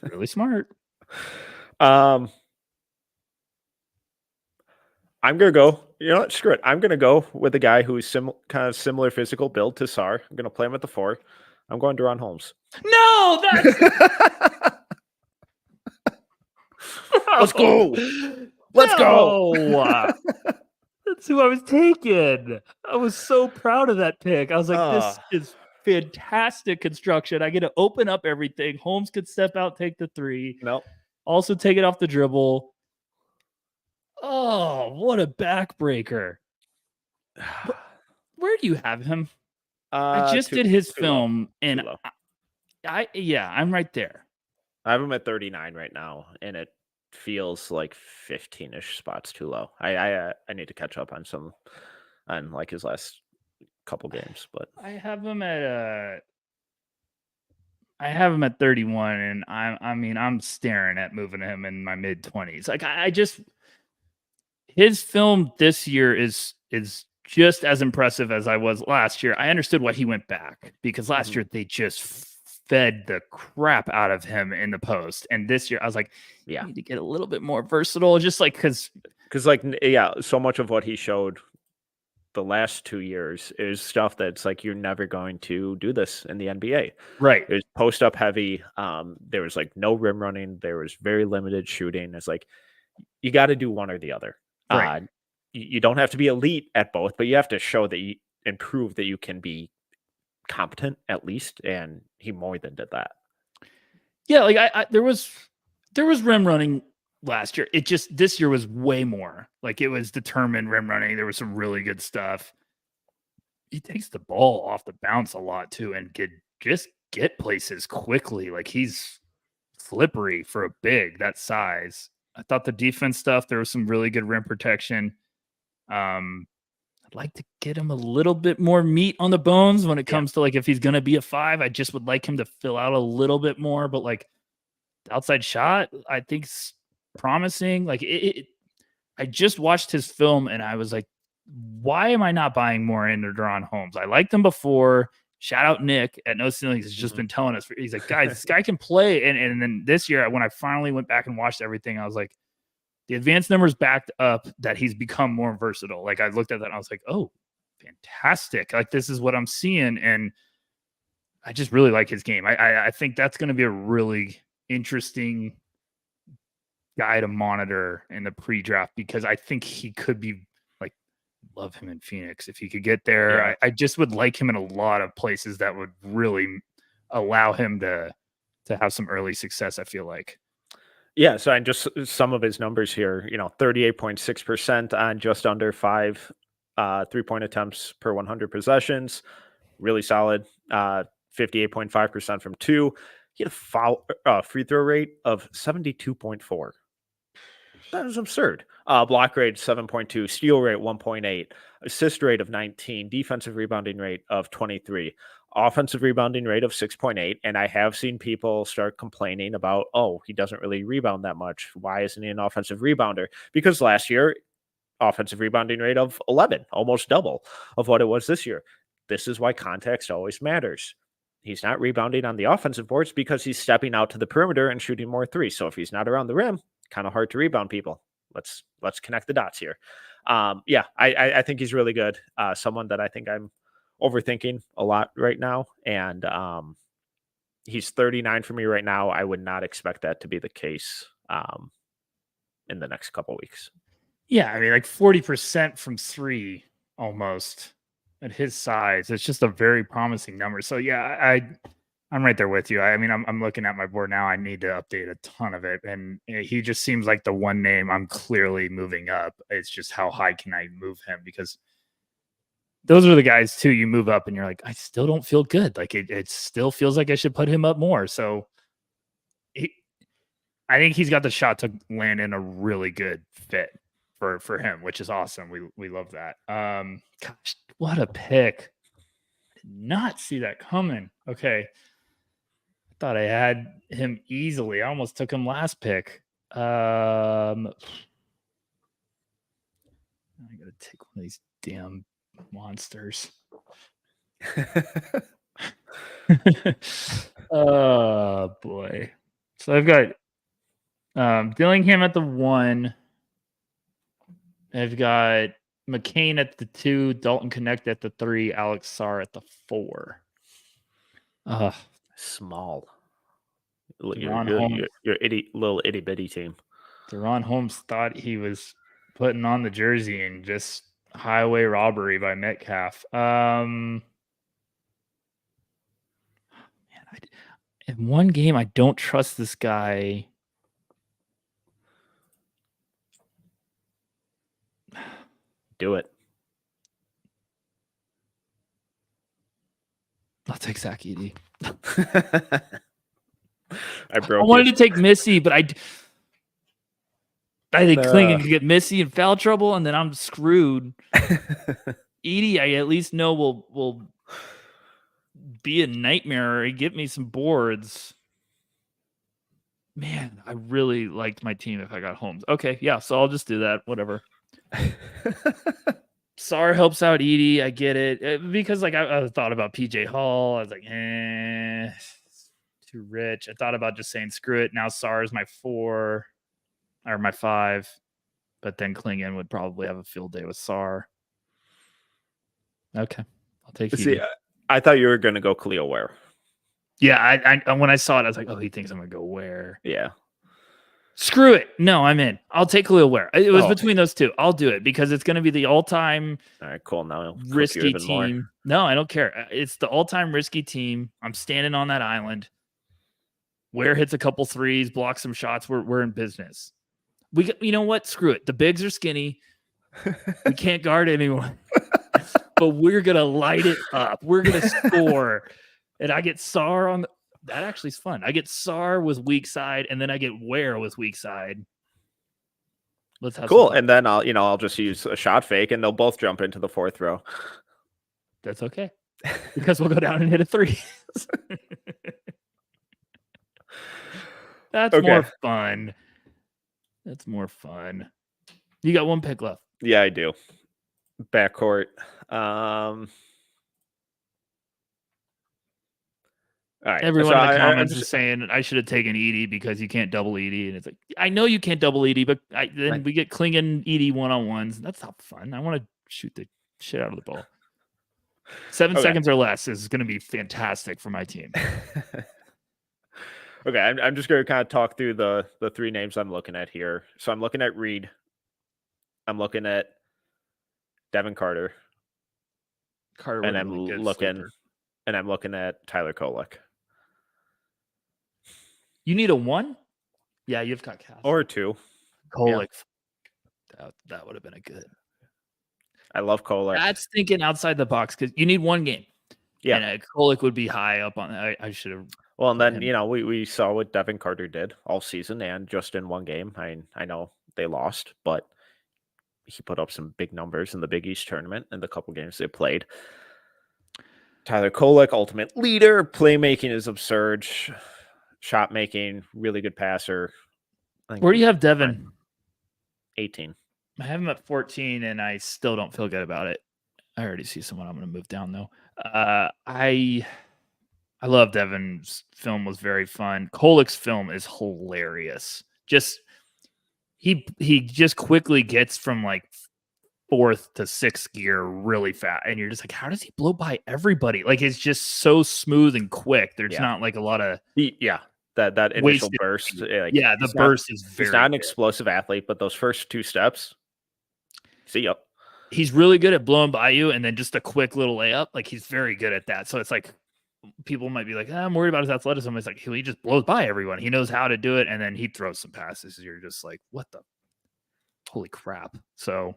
Really smart. I'm gonna go. You know what? Screw it. I'm gonna go with a guy who's kind of similar physical build to Sar. I'm gonna play him at the 4. I'm going Deron Holmes. No, that's Let's go. Let's go. That's who I was taking. I was so proud of that pick. I was like, this is fantastic construction. I get to open up everything. Holmes could step out, take the 3. Nope. Also take it off the dribble. Oh, what a backbreaker. Where do you have him? I just did his film, and I'm right there. I have him at 39 right now, and it feels like 15-ish spots too low. I need to catch up on like his last couple games, but I have him at 31, and I'm staring at moving him in my mid-20s. Like his film this year is just as impressive as I was last year. I understood why he went back, because last year they just fed the crap out of him in the post, and this year I was like, I need to get a little bit more versatile, just like because so much of what he showed the last 2 years is stuff that's like, you're never going to do this in the NBA. Right. It was post up heavy. There was like no rim running. There was very limited shooting. It's like, you got to do one or the other. Right. You don't have to be elite at both, but you have to show that you improve, that you can be competent at least. And he more than did that. Yeah. Like there was rim running last year. It just, this year was way more like, it was determined rim running. There was some really good stuff. He takes the ball off the bounce a lot too, and get places quickly. Like, he's slippery for a big that size. I thought the defense stuff, there was some really good rim protection. I'd like to get him a little bit more meat on the bones when it comes to like, if he's going to be a 5, I just would like him to fill out a little bit more, but like the outside shot, I think's promising. Like I just watched his film and I was like, why am I not buying more into Deron Holmes? I liked him before. Shout out Nick at No Ceilings has just been telling us. He's like, guys, this guy can play. And then this year, when I finally went back and watched everything, I was like, the advanced numbers backed up that he's become more versatile. Like I looked at that and I was like, oh, fantastic. Like this is what I'm seeing. And I just really like his game. I think that's going to be a really interesting guy to monitor in the pre-draft because I think he could be like, love him in Phoenix. If he could get there, Yeah. I just would like him in a lot of places that would really allow him to have some early success, I feel like. Yeah, so and just some of his numbers here, 38.6% on just under 5 3-point attempts per 100 possessions. Really solid. 58.5% from 2. He had a free throw rate of 72.4. That is absurd. Block rate 7.2, steal rate 1.8, assist rate of 19, defensive rebounding rate of 23, offensive rebounding rate of 6.8. And I have seen people start complaining about, oh, he doesn't really rebound that much. Why isn't he an offensive rebounder? Because last year, offensive rebounding rate of 11, almost double of what it was this year. This is why context always matters. He's not rebounding on the offensive boards because he's stepping out to the perimeter and shooting more threes. So if he's not around the rim, kind of hard to rebound people. Let's connect the dots here. I think he's really good. Someone that I think I'm overthinking a lot right now. And he's 39 for me right now. I would not expect that to be the case in the next couple weeks. Yeah, I mean, like 40% from 3 almost at his size. It's just a very promising number. So yeah, I'm right there with you. I mean, I'm looking at my board now. I need to update a ton of it, and he just seems like the one name I'm clearly moving up. It's just how high can I move him? Because those are the guys too. You move up, and you're like, I still don't feel good. Like it still feels like I should put him up more. So I think he's got the shot to land in a really good fit for him, which is awesome. We love that. Gosh, what a pick! I did not see that coming. Okay. Thought I had him easily. I almost took him last pick. I gotta take one of these damn monsters. Oh boy. So I've got Dillingham at the 1. I've got McCain at the 2, Dalton Connect at the 3, Alex Sarr at the 4. Small. Holmes. Your little itty bitty team. Deron Holmes thought he was putting on the jersey and just highway robbery by Metcalf. Man, in one game, I don't trust this guy. Do it. I'll take Zach Edey. I wanted to take Missy, but I think Klingon could get Missy in foul trouble, and then I'm screwed. Edey, I at least know will be a nightmare or get me some boards. Man, I really liked my team if I got Holmes. Okay, yeah, so I'll just do that. Whatever. Sarr helps out Edey. I get it. Because like I thought about PJ Hall. I was like, too rich. I thought about just saying screw it. Now Sarr is my 4 or my 5. But then Klingon would probably have a field day with Sarr. Okay. I'll take Edey. See, I thought you were going to go Khalil Ware. Yeah, I when I saw it, I was like, oh, he thinks I'm going to go Ware. Yeah. Screw it. No, I'm in. I'll take Khalil Ware. It was between those two. I'll do it because it's going to be the all-time all right, cool. Now risky team. More. No, I don't care. It's the all-time risky team. I'm standing on that island. Ware hits a couple threes, blocks some shots. We're in business. You know what? Screw it. The bigs are skinny. We can't guard anyone. But we're going to light it up. We're going to score. And I get Sarr on that actually is fun. I get Sarr with weak side, and then I get Ware with weak side. Let's have cool. And then I'll just use a shot fake, and they'll both jump into the 4th row. That's okay, because we'll go down and hit a 3. That's okay. More fun. That's more fun. You got one pick left. Yeah, I do. Backcourt. All right. Everyone So in the I'm comments just, is saying I should have taken Edie because you can't double Edie, and it's like I know you can't double Edie, but then we get Klingon Edie 1-on-1s. That's not fun. I want to shoot the shit out of the ball. 7 seconds or less is going to be fantastic for my team. Okay, I'm just going to kind of talk through the 3 names I'm looking at here. So I'm looking at Reed. I'm looking at Devin Carter. And I'm looking at Tyler Kolek. You need a 1? Yeah, you've got Cass. Or a 2. Kolek. Yeah. That would have been a good. I love Kolek. That's thinking outside the box because you need 1 game. Yeah. And Kolek would be high up on that. I should have. Well, and then, we saw what Devin Carter did all season and just in 1 game. I know they lost, but he put up some big numbers in the Big East tournament and the couple games they played. Tyler Kolek, ultimate leader. Playmaking is absurd. Shot making, really good passer. Where do you have Devin? 18. I have him at 14, and I still don't feel good about it. I already see someone I'm going to move down, though. I love Devin's film. Was very fun. Kolek's film is hilarious. He just quickly gets from like 4th to 6th gear really fast, and you're just like, how does he blow by everybody? Like, it's just so smooth and quick. There's not like a lot of that initial burst. The burst is very. He's not an explosive athlete, but those first 2 steps. See ya. He's really good at blowing by you, and then just a quick little layup. Like, he's very good at that. So it's like people might be like, I'm worried about his athleticism. It's like he just blows by everyone. He knows how to do it, and then he throws some passes. You're just like, what the holy crap. So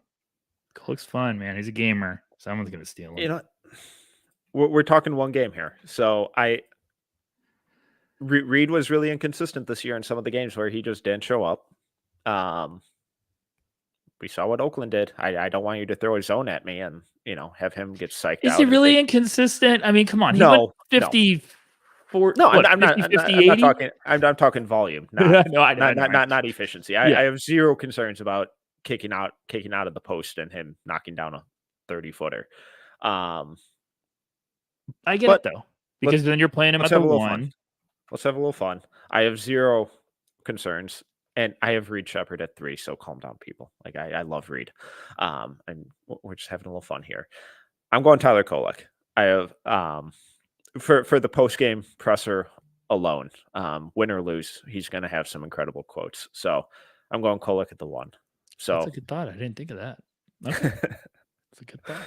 looks fun, man. He's a gamer. Someone's gonna steal him. We're talking 1 game here. So Reed was really inconsistent this year in some of the games where he just didn't show up. We saw what Oakland did. I don't want you to throw a zone at me and have him get psyched out. Is he really inconsistent? I mean, come on. He went 54. No, I'm not talking. I'm talking volume. Not efficiency. I have 0 concerns about kicking out of the post and him knocking down a 30-footer. I get it though, because then you're playing him at the 1. Let's have a little fun. I have 0 concerns, and I have Reed Shepherd at 3. So calm down, people. Like I love Reed, and we're just having a little fun here. I'm going Tyler Kolek. I have for the post game presser alone, win or lose, he's going to have some incredible quotes. So I'm going Kolek at the 1. So that's a good thought. I didn't think of that. Okay. That's a good thought.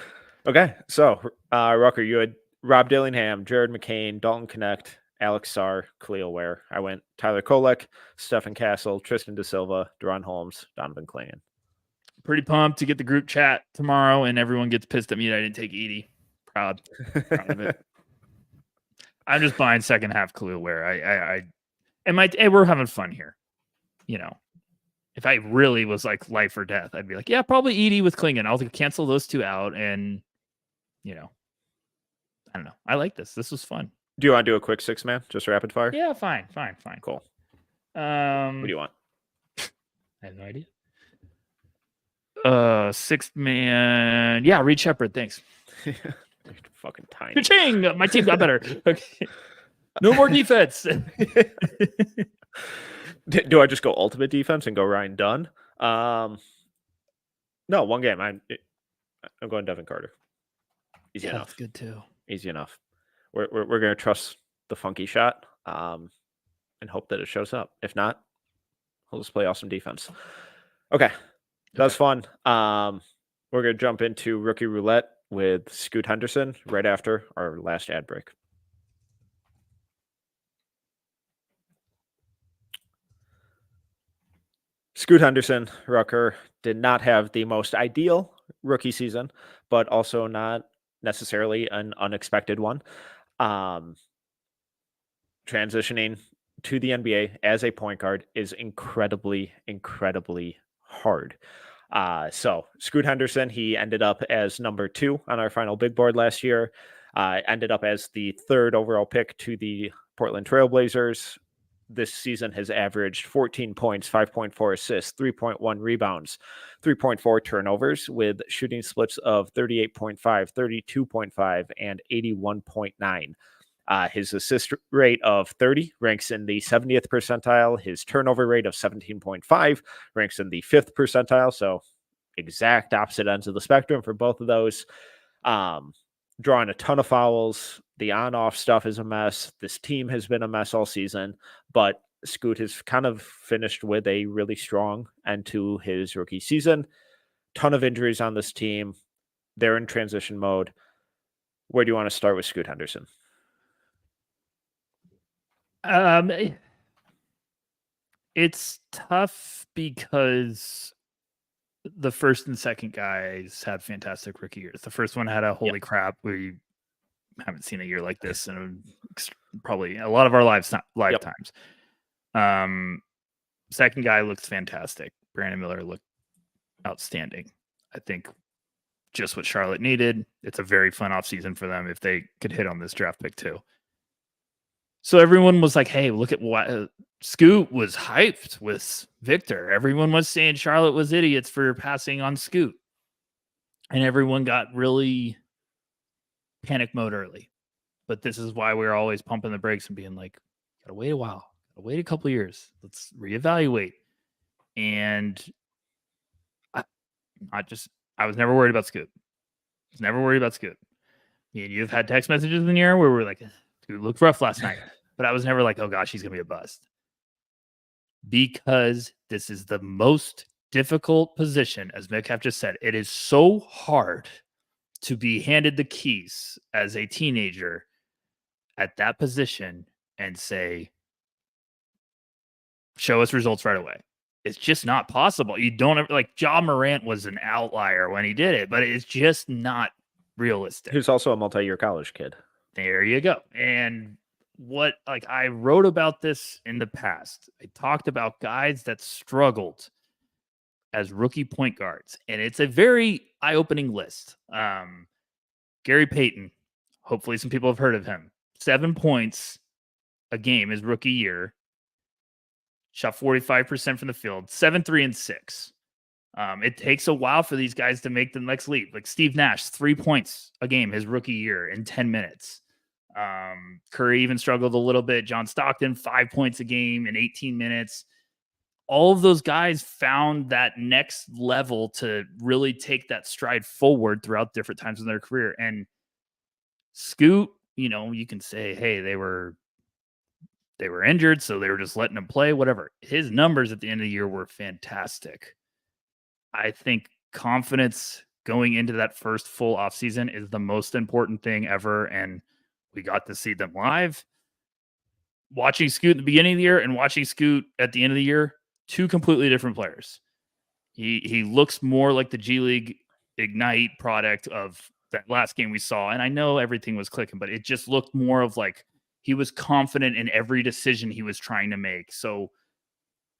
Okay, so Rucker, you had Rob Dillingham, Jared McCain, Dalton Connect, Alex Sarr, Khalil Ware. I went Tyler Kolek, Stephen Castle, Tristan Da Silva, Deron Holmes, Donovan Klingon. Pretty pumped to get the group chat tomorrow, and everyone gets pissed at me that I didn't take Edie. Proud of it. I'm just buying second half Khalil Ware. We're having fun here. If I really was like life or death, I'd be like, yeah, probably Edie with Klingon. I'll cancel those 2 out, and I don't know. I like this. This was fun. Do you want to do a quick 6-man, just rapid fire? Yeah, fine. Cool. What do you want? I have no idea. 6th man. Yeah, Reed Shepherd. Thanks. Fucking tiny. Ka-ching! My team got better. Okay. No more defense. Do I just go ultimate defense and go Ryan Dunn? No, 1 game. I'm going Devin Carter. Easy enough. That's good too. Easy enough. We're going to trust the funky shot and hope that it shows up. If not, we'll just play awesome defense. Okay. That was fun. We're going to jump into Rookie Roulette with Scoot Henderson right after our last ad break. Scoot Henderson, Rucker, did not have the most ideal rookie season, but also not necessarily an unexpected one. Transitioning to the NBA as a point guard is incredibly, incredibly hard. So Scoot Henderson, he ended up as number 2 on our final big board last year, ended up as the 3rd overall pick to the Portland Trailblazers, this season has averaged 14 points, 5.4 assists, 3.1 rebounds, 3.4 turnovers, with shooting splits of 38.5, 32.5, and 81.9. His assist rate of 30 ranks in the 70th percentile. His turnover rate of 17.5 ranks in the 5th percentile. So exact opposite ends of the spectrum for both of those. Drawing a ton of fouls. The on-off stuff is a mess. This team has been a mess all season, but Scoot has kind of finished with a really strong end to his rookie season. Ton of injuries on this team. They're in transition mode. Where do you want to start with Scoot Henderson? It's tough because the first and second guys had fantastic rookie years. The first one had a holy crap. We haven't seen a year like this in probably a lot of our lifetimes. Second guy looks fantastic. Brandon Miller looked outstanding. I think just what Charlotte needed. It's a very fun offseason for them if they could hit on this draft pick too. So everyone was like, hey, look at what Scoot was hyped with Victor. Everyone was saying Charlotte was idiots for passing on Scoot. And everyone got really panic mode early. But this is why we're always pumping the brakes and being like, gotta wait a while. Gotta wait a couple of years. Let's reevaluate. And I was never worried about Scoot. I was never worried about Scoot. You've had text messages in the air where we're like, Scoot looked rough last night. But I was never like, oh gosh, he's gonna be a bust. Because this is the most difficult position, as Metcalf just said. It is so hard to be handed the keys as a teenager at that position and say, show us results right away. It's just not possible. You don't ever, like, Ja Morant was an outlier when he did it, but it's just not realistic. He was also a multi-year college kid. There you go. And I wrote about this in the past. I talked about guys that struggled as rookie point guards, and it's a very eye-opening list. Gary Payton, hopefully some people have heard of him. 7 points a game his rookie year. Shot 45% from the field, 7, 3, and 6. It takes a while for these guys to make the next leap. Like Steve Nash, 3 points a game his rookie year in 10 minutes. Curry even struggled a little bit. John Stockton, 5 points a game in 18 minutes. All of those guys found that next level to really take that stride forward throughout different times in their career. And Scoot, you can say, hey, they were injured, so they were just letting him play, whatever. His numbers at the end of the year were fantastic. I think confidence going into that first full offseason is the most important thing ever, and we got to see them live. Watching Scoot at the beginning of the year and watching Scoot at the end of the year, two completely different players. He looks more like the G League Ignite product of that last game we saw, and I know everything was clicking, but it just looked more of like he was confident in every decision he was trying to make. So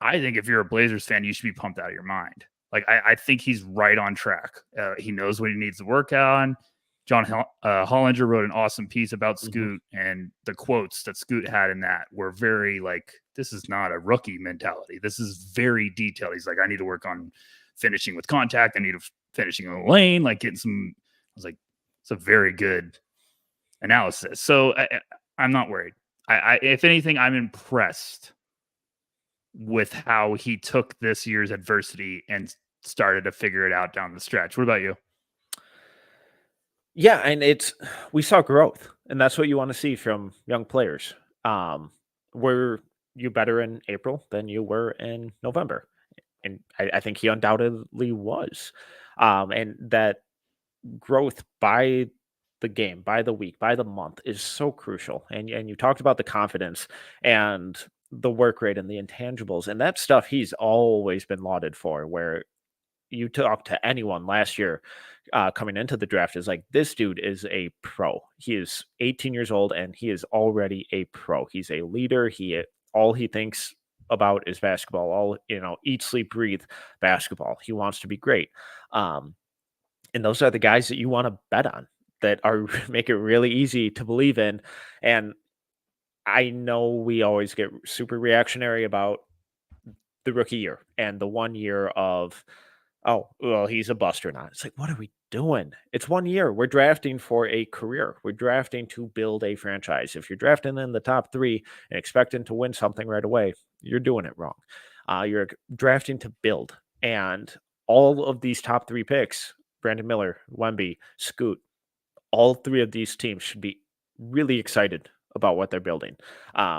I think if you're a Blazers fan, you should be pumped out of your mind. Like, I think he's right on track. He knows what he needs to work on. John Hollinger wrote an awesome piece about Scoot, and the quotes that Scoot had in that were very like, this is not a rookie mentality. This is very detailed. He's like, I need to work on finishing with contact. I need to finishing in the lane, like getting some. I was like, it's a very good analysis. So I'm not worried. If anything, I'm impressed with how he took this year's adversity and started to figure it out down the stretch. What about you? Yeah, and we saw growth, and that's what you want to see from young players. Were you better in April than you were in November? And I think he undoubtedly was. And that growth by the game, by the week, by the month is so crucial. And you talked about the confidence and the work rate and the intangibles, and that stuff he's always been lauded for, where you talk to anyone last year coming into the draft is like, this dude is a pro. He is 18 years old and he is already a pro. He's a leader. All he thinks about is basketball. Eat, sleep, breathe basketball. He wants to be great. And those are the guys that you want to bet on, that are make it really easy to believe in. And I know we always get super reactionary about the rookie year and the 1 year of, "Oh, well, he's a bust or not." It's like, what are we doing? It's 1 year. We're drafting for a career. We're drafting to build a franchise. If you're drafting in the top 3 and expecting to win something right away, you're doing it wrong. You're drafting to build, and all of these top 3 picks, Brandon Miller, Wemby, Scoot, all 3 of these teams should be really excited about what they're building.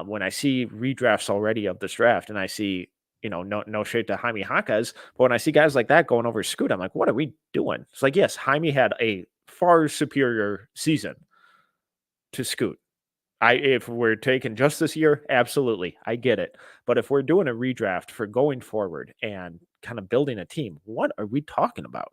When I see redrafts already of this draft, and I see, no shade to Jaime Jaquez, but when I see guys like that going over Scoot, I'm like, what are we doing? It's like, yes, Jaime had a far superior season to Scoot. If we're taking just this year, absolutely, I get it. But if we're doing a redraft for going forward and kind of building a team, what are we talking about?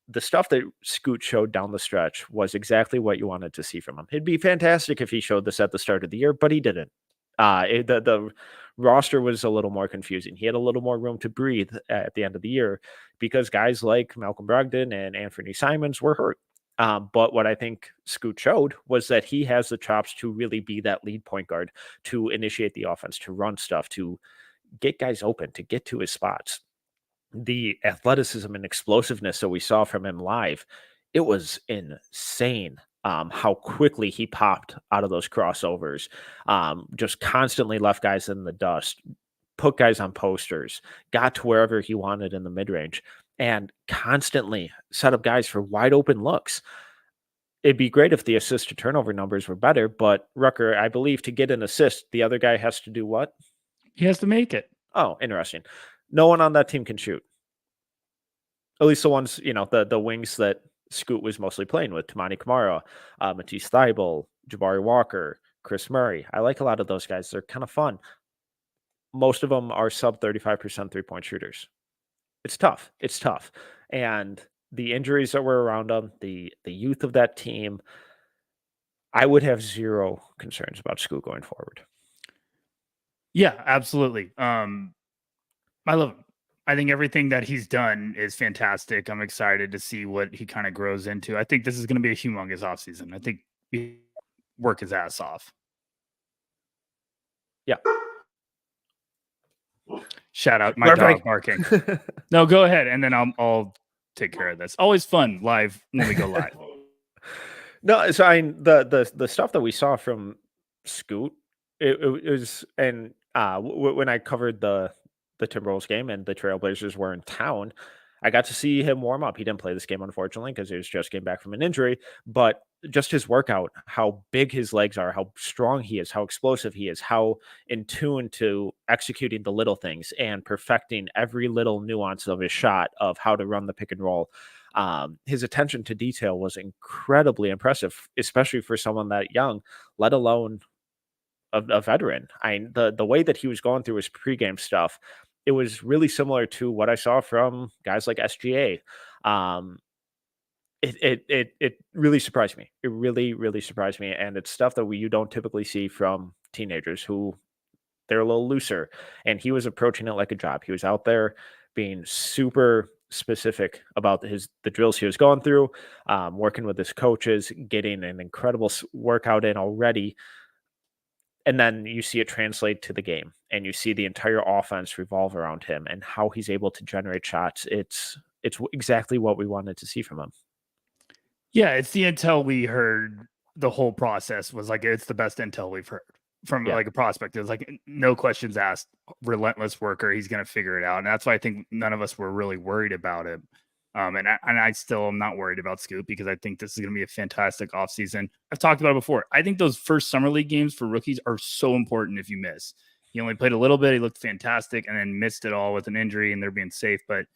The stuff that Scoot showed down the stretch was exactly what you wanted to see from him. It'd be fantastic if he showed this at the start of the year, but he didn't. The roster was a little more confusing. He had a little more room to breathe at the end of the year because guys like Malcolm Brogdon and Anthony Simons were hurt. But what I think Scoot showed was that he has the chops to really be that lead point guard, to initiate the offense, to run stuff, to get guys open, to get to his spots. The athleticism and explosiveness that we saw from him live, it was insane. How quickly he popped out of those crossovers, just constantly left guys in the dust, put guys on posters, got to wherever he wanted in the mid range, and constantly set up guys for wide open looks. It'd be great if the assist to turnover numbers were better, but Rucker, I believe to get an assist, the other guy has to do what? He has to make it. Oh, interesting. No one on that team can shoot. At least the ones, the wings that Scoot was mostly playing with, Tamani Kamara, Matisse Thybulle, Jabari Walker, Chris Murray. I like a lot of those guys. They're kind of fun. Most of them are sub 35% three-point shooters. It's tough. It's tough. And the injuries that were around them, the youth of that team, I would have zero concerns about Scoot going forward. Yeah, absolutely. I love him. I think everything that he's done is fantastic. I'm excited to see what he kind of grows into. I think this is going to be a humongous offseason. I think he work his ass off. Yeah. Shout out my dog barking. No, go ahead, and then I'll take care of this. Always fun live when we go live. No, so the stuff that we saw from Scoot, it was, and when I covered the Timberwolves game and the Trailblazers were in town, I got to see him warm up. He didn't play this game, unfortunately, because he was just getting back from an injury, but just his workout, how big his legs are, how strong he is, how explosive he is, how in tune to executing the little things and perfecting every little nuance of his shot, of how to run the pick and roll. His attention to detail was incredibly impressive, especially for someone that young, let alone a veteran. The way that he was going through his pregame stuff, it was really similar to what I saw from guys like SGA. It really surprised me. It really, really surprised me. And it's stuff that you don't typically see from teenagers who they're a little looser. And he was approaching it like a job. He was out there being super specific about the drills he was going through, working with his coaches, getting an incredible workout in already. And then you see it translate to the game, and you see the entire offense revolve around him and how he's able to generate shots. It's exactly what we wanted to see from him. Yeah, it's the intel we heard. The whole process was like, it's the best intel we've heard from like a prospect. It was like, no questions asked, relentless worker. He's going to figure it out. And that's why I think none of us were really worried about it. And I still am not worried about Scoot, because I think this is going to be a fantastic offseason. I've talked about it before. I think those first summer league games for rookies are so important if you miss. He only played a little bit. He looked fantastic and then missed it all with an injury, and they're being safe. But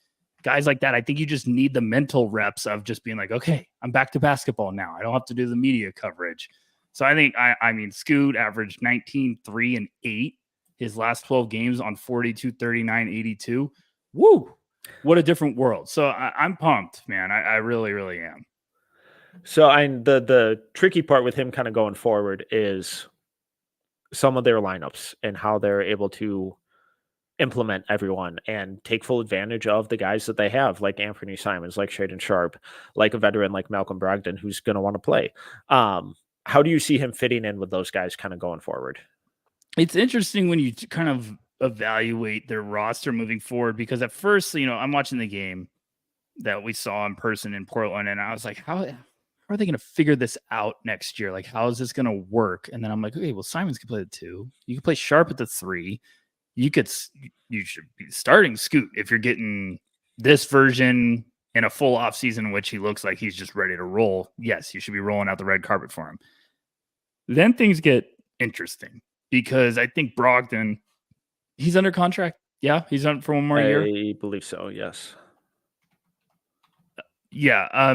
guys like that, I think you just need the mental reps of just being like, okay, I'm back to basketball now. I don't have to do the media coverage. So I think, I mean, Scoot averaged 19, 3, and 8 his last 12 games on 42, 39, 82. Woo! What a different world. So I'm pumped, man. I really, really am. So the tricky part with him kind of going forward is some of their lineups and how they're able to implement everyone and take full advantage of the guys that they have, like Anthony Simons, like Shaedon Sharpe, like a veteran like Malcolm Brogdon, who's going to want to play. How do you see him fitting in with those guys kind of going forward? It's interesting when you kind of evaluate their roster moving forward, because at first, I'm watching the game that we saw in person in Portland, and I was like, how are they going to figure this out next year? Like, how is this going to work? And then I'm like, okay, well, Simons can play the 2. You can play Sharp at the 3. You should be starting Scoot if you're getting this version in a full off season in which he looks like he's just ready to roll. Yes, you should be rolling out the red carpet for him. Then things get interesting because I think Brogdon, he's under contract. Yeah, he's on for one more year. I believe so, yes. Yeah,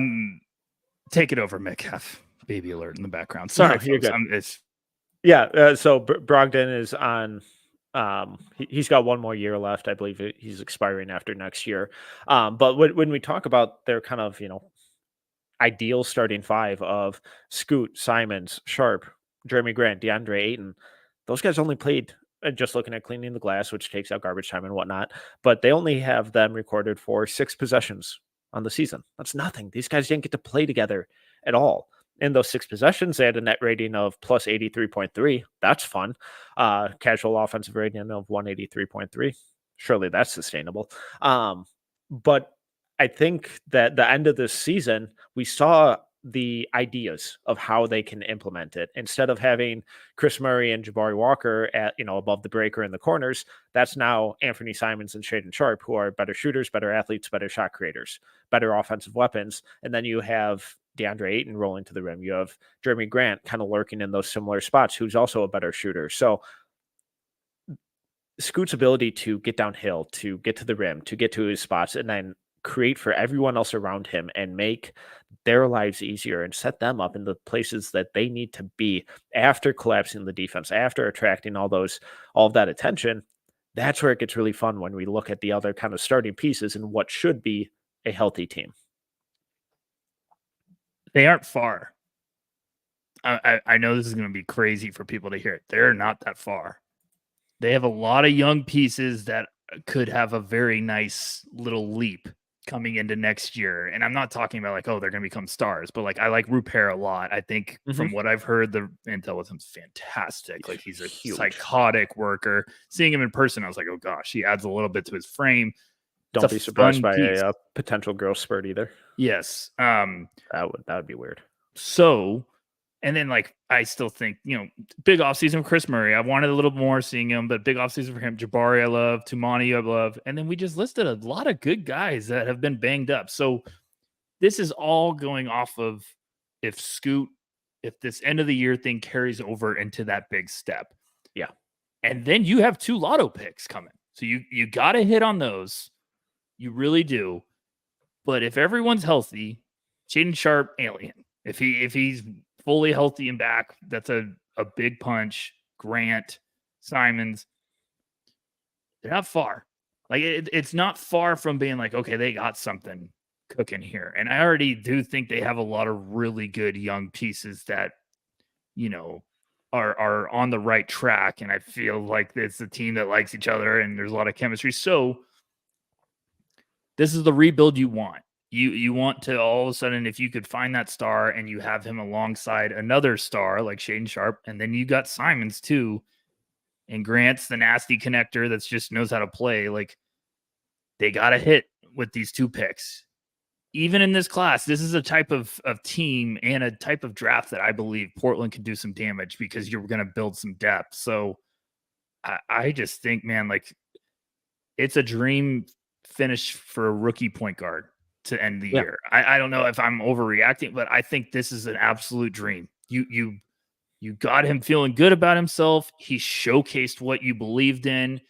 take it over, Metcalf. Baby alert in the background. Sorry, No, you're folks. good. So Brogdon is on. He's got one more year left. I believe he's expiring after next year. But when we talk about their kind of ideal starting 5 of Scoot, Simons, Sharp, Jeremy Grant, DeAndre Ayton, those guys only played. Just looking at cleaning the glass, which takes out garbage time and whatnot, but they only have them recorded for 6 possessions on the season. That's nothing. These guys didn't get to play together at all. In those 6 possessions, they had a net rating of plus 83.3. That's fun. Casual offensive rating of 183.3. Surely that's sustainable. But I think that the end of this season, we saw the ideas of how they can implement it. Instead of having Chris Murray and Jabari Walker at, above the breaker in the corners, that's now Anthony Simons and Shaedon Sharp, who are better shooters, better athletes, better shot creators, better offensive weapons. And then you have DeAndre Ayton rolling to the rim. You have Jeremy Grant kind of lurking in those similar spots, who's also a better shooter. So Scoot's ability to get downhill, to get to the rim, to get to his spots, and then create for everyone else around him and make their lives easier and set them up in the places that they need to be after collapsing the defense, after attracting all of that attention. That's where it gets really fun when we look at the other kind of starting pieces and what should be a healthy team. They aren't far. I know this is going to be crazy for people to hear it. They're not that far. They have a lot of young pieces that could have a very nice little leap coming into next year. And I'm not talking about like, oh, they're going to become stars, but like, I like Rucker a lot. I think from what I've heard, the intel with him's fantastic. Like he's a psychotic worker. Seeing him in person, I was like, oh gosh, he adds a little bit to his frame. Don't be surprised by a potential growth spurt either. Yes. That would be weird. So, and then like, I still think, big offseason for Chris Murray. I wanted a little more seeing him, but big offseason for him. Jabari, I love. Tumani, I love. And then we just listed a lot of good guys that have been banged up. So this is all going off of if this end of the year thing carries over into that big step. Yeah. And then you have 2 lotto picks coming. So you got to hit on those. You really do. But if everyone's healthy, Shaedon Sharp, alien. If he's fully healthy and back, that's a big punch. Grant, Simons, they're not far. Like it's not far from being like, okay, they got something cooking here. And I already do think they have a lot of really good young pieces that, are on the right track. And I feel like it's a team that likes each other and there's a lot of chemistry. So this is the rebuild you want. You want to all of a sudden, if you could find that star and you have him alongside another star like Shaedon Sharp, and then you got Simons too, and Grant's the nasty connector that just knows how to play. Like they got to hit with these 2 picks. Even in this class, this is a type of team and a type of draft that I believe Portland could do some damage because you're going to build some depth. So I just think, man, like it's a dream finish for a rookie point guard to end the year. I don't know if I'm overreacting, but I think this is an absolute dream. You got him feeling good about himself. He showcased what you believed in.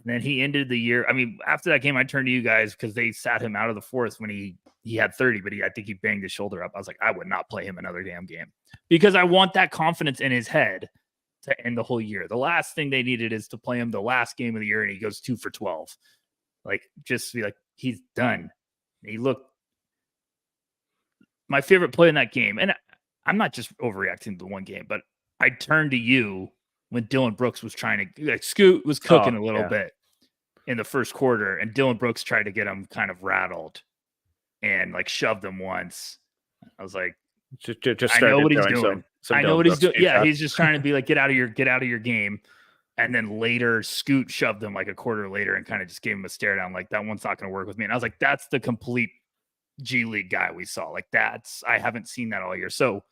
And then he ended the year. I mean, after that game, I turned to you guys because they sat him out of the 4th when he had 30, but I think he banged his shoulder up. I was like, I would not play him another damn game because I want that confidence in his head to end the whole year. The last thing they needed is to play him the last game of the year and he goes 2 for 12. Like, just be like, he's done. He looked my favorite play in that game. And I'm not just overreacting to the one game, but I turned to you when Dylan Brooks was trying to, like, Scoot was cooking a little bit in the first quarter, and Dylan Brooks tried to get him kind of rattled and like shoved him once. I was like, just I know what he's doing. Some I know what he's doing. Yeah, shots. he's just trying to be like, get out of your game. And then later, Scoot shoved him like a quarter later and kind of just gave him a stare down, like, that one's not going to work with me. And I was like, that's the complete G League guy we saw. Like, I haven't seen that all year. So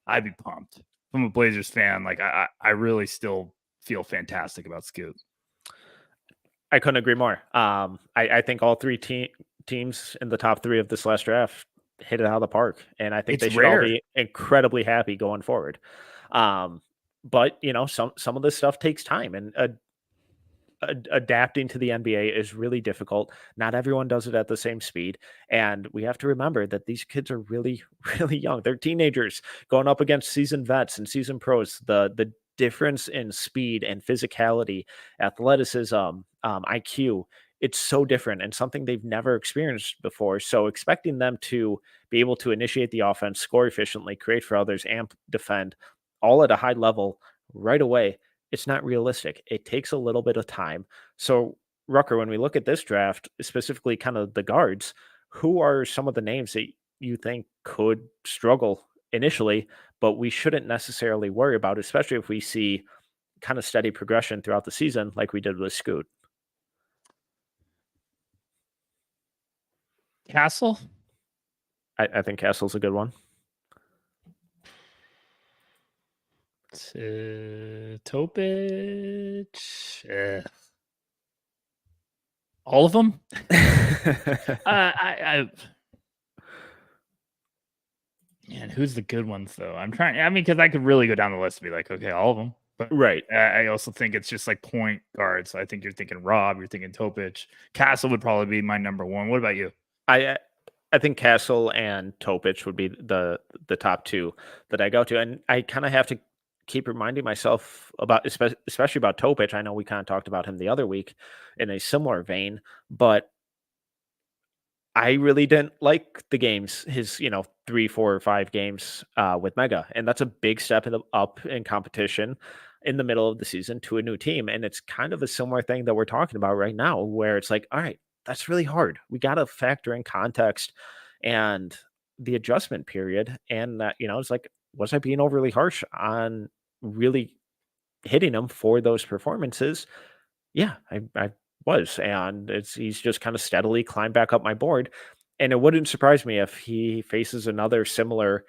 I'd be pumped. If I'm a Blazers fan, like, I really still feel fantastic about Scoot. I couldn't agree more. I think all three teams in the top 3 of this last draft hit it out of the park, and I think they should all be incredibly happy going forward. But some of this stuff takes time, and adapting to the NBA is really difficult. Not everyone does it at the same speed, and we have to remember that these kids are really, really young. They're teenagers going up against seasoned vets and seasoned pros. The difference in speed and physicality, athleticism, IQ, it's so different and something they've never experienced before. So expecting them to be able to initiate the offense, score efficiently, create for others, and defend all at a high level right away, it's not realistic. It takes a little bit of time. So, Rucker, when we look at this draft, specifically kind of the guards, who are some of the names that you think could struggle initially, but we shouldn't necessarily worry about, especially if we see kind of steady progression throughout the season like we did with Scoot? Castle? I think Castle's a good one. Topic. All of them? Man, who's the good ones though? Because I could really go down the list and be like, okay, all of them. But right. I also think it's just like point guards. So I think you're thinking Rob, you're thinking Topic. Castle would probably be my number one. What about you? I think Castle and Topic would be the top 2 that I go to, and I kind of have to keep reminding myself about, especially about Topic. I know we kind of talked about him the other week in a similar vein, but I really didn't like the games, his 3, 4, or 5 games with Mega, and that's a big step up in competition in the middle of the season to a new team. And it's kind of a similar thing that we're talking about right now, where it's like, all right, that's really hard. We got to factor in context and the adjustment period, and that it's like, was I being overly harsh on really hitting him for those performances? Yeah, I was, and he's just kind of steadily climbed back up my board, and it wouldn't surprise me if he faces another similar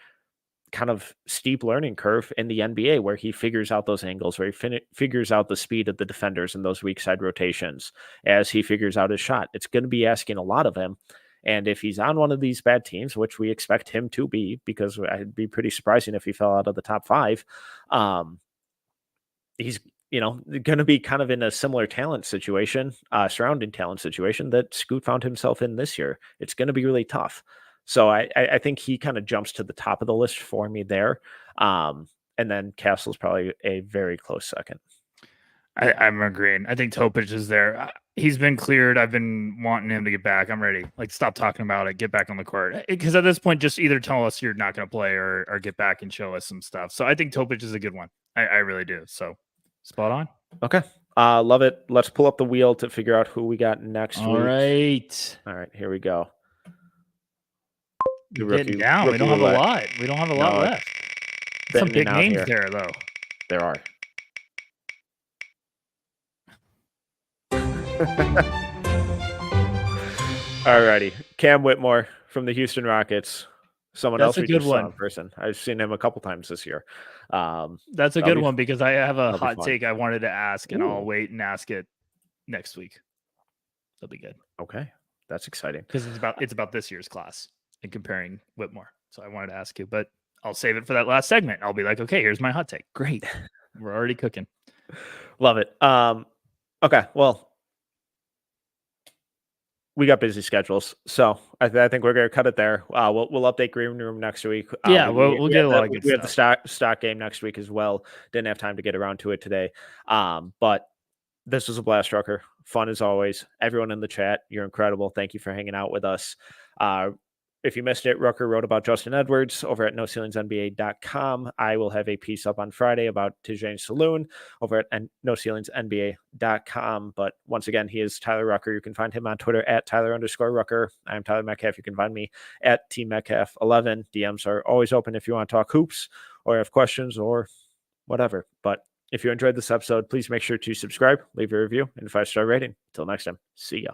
kind of steep learning curve in the NBA, where he figures out those angles, where he figures out the speed of the defenders in those weak side rotations, as he figures out his shot. It's going to be asking a lot of him. And if he's on one of these bad teams, which we expect him to be, because it'd be pretty surprising if he fell out of the top 5, he's going to be kind of in a similar talent situation, surrounding talent situation that Scoot found himself in this year. It's going to be really tough. So I think he kind of jumps to the top of the list for me there. And then Castle's probably a very close second. I'm agreeing. I think Topic is there. He's been cleared. I've been wanting him to get back. I'm ready. Like, stop talking about it. Get back on the court. Because at this point, just either tell us you're not going to play or get back and show us some stuff. So I think Topic is a good one. I really do. So spot on. Okay. Love it. Let's pull up the wheel to figure out who we got next week. All right. Here we go. You're getting down. We don't have a lot. We don't have a lot left. Some big names there, though. There are. Alrighty, Cam Whitmore from the Houston Rockets. Someone else we just saw in person. I've seen him a couple times this year. That's a good one, because I have a hot take I wanted to ask, and I'll wait and ask it next week. That'll be good. Okay, that's exciting, because it's about this year's class and comparing Whitmore. So I wanted to ask you, but I'll save it for that last segment. I'll be like, okay, here's my hot take. Great, we're already cooking. Love it. Okay, well, we got busy schedules, so I think we're going to cut it there. We'll update Green Room next week. Yeah, we'll get a lot of good stuff. We have the stock game next week as well. Didn't have time to get around to it today. But this was a blast, Rucker. Fun as always. Everyone in the chat, you're incredible. Thank you for hanging out with us. If you missed it, Rucker wrote about Justin Edwards over at NoCeilingsNBA.com. I will have a piece up on Friday about TJ Saloon over at NoCeilingsNBA.com. But once again, he is Tyler Rucker. You can find him on Twitter at Tyler_Rucker. I'm Tyler Metcalf. You can find me at TMetcalf11. DMs are always open if you want to talk hoops or have questions or whatever. But If you enjoyed this episode, please make sure to subscribe, leave a review, and a 5-star rating. Until next time, see ya.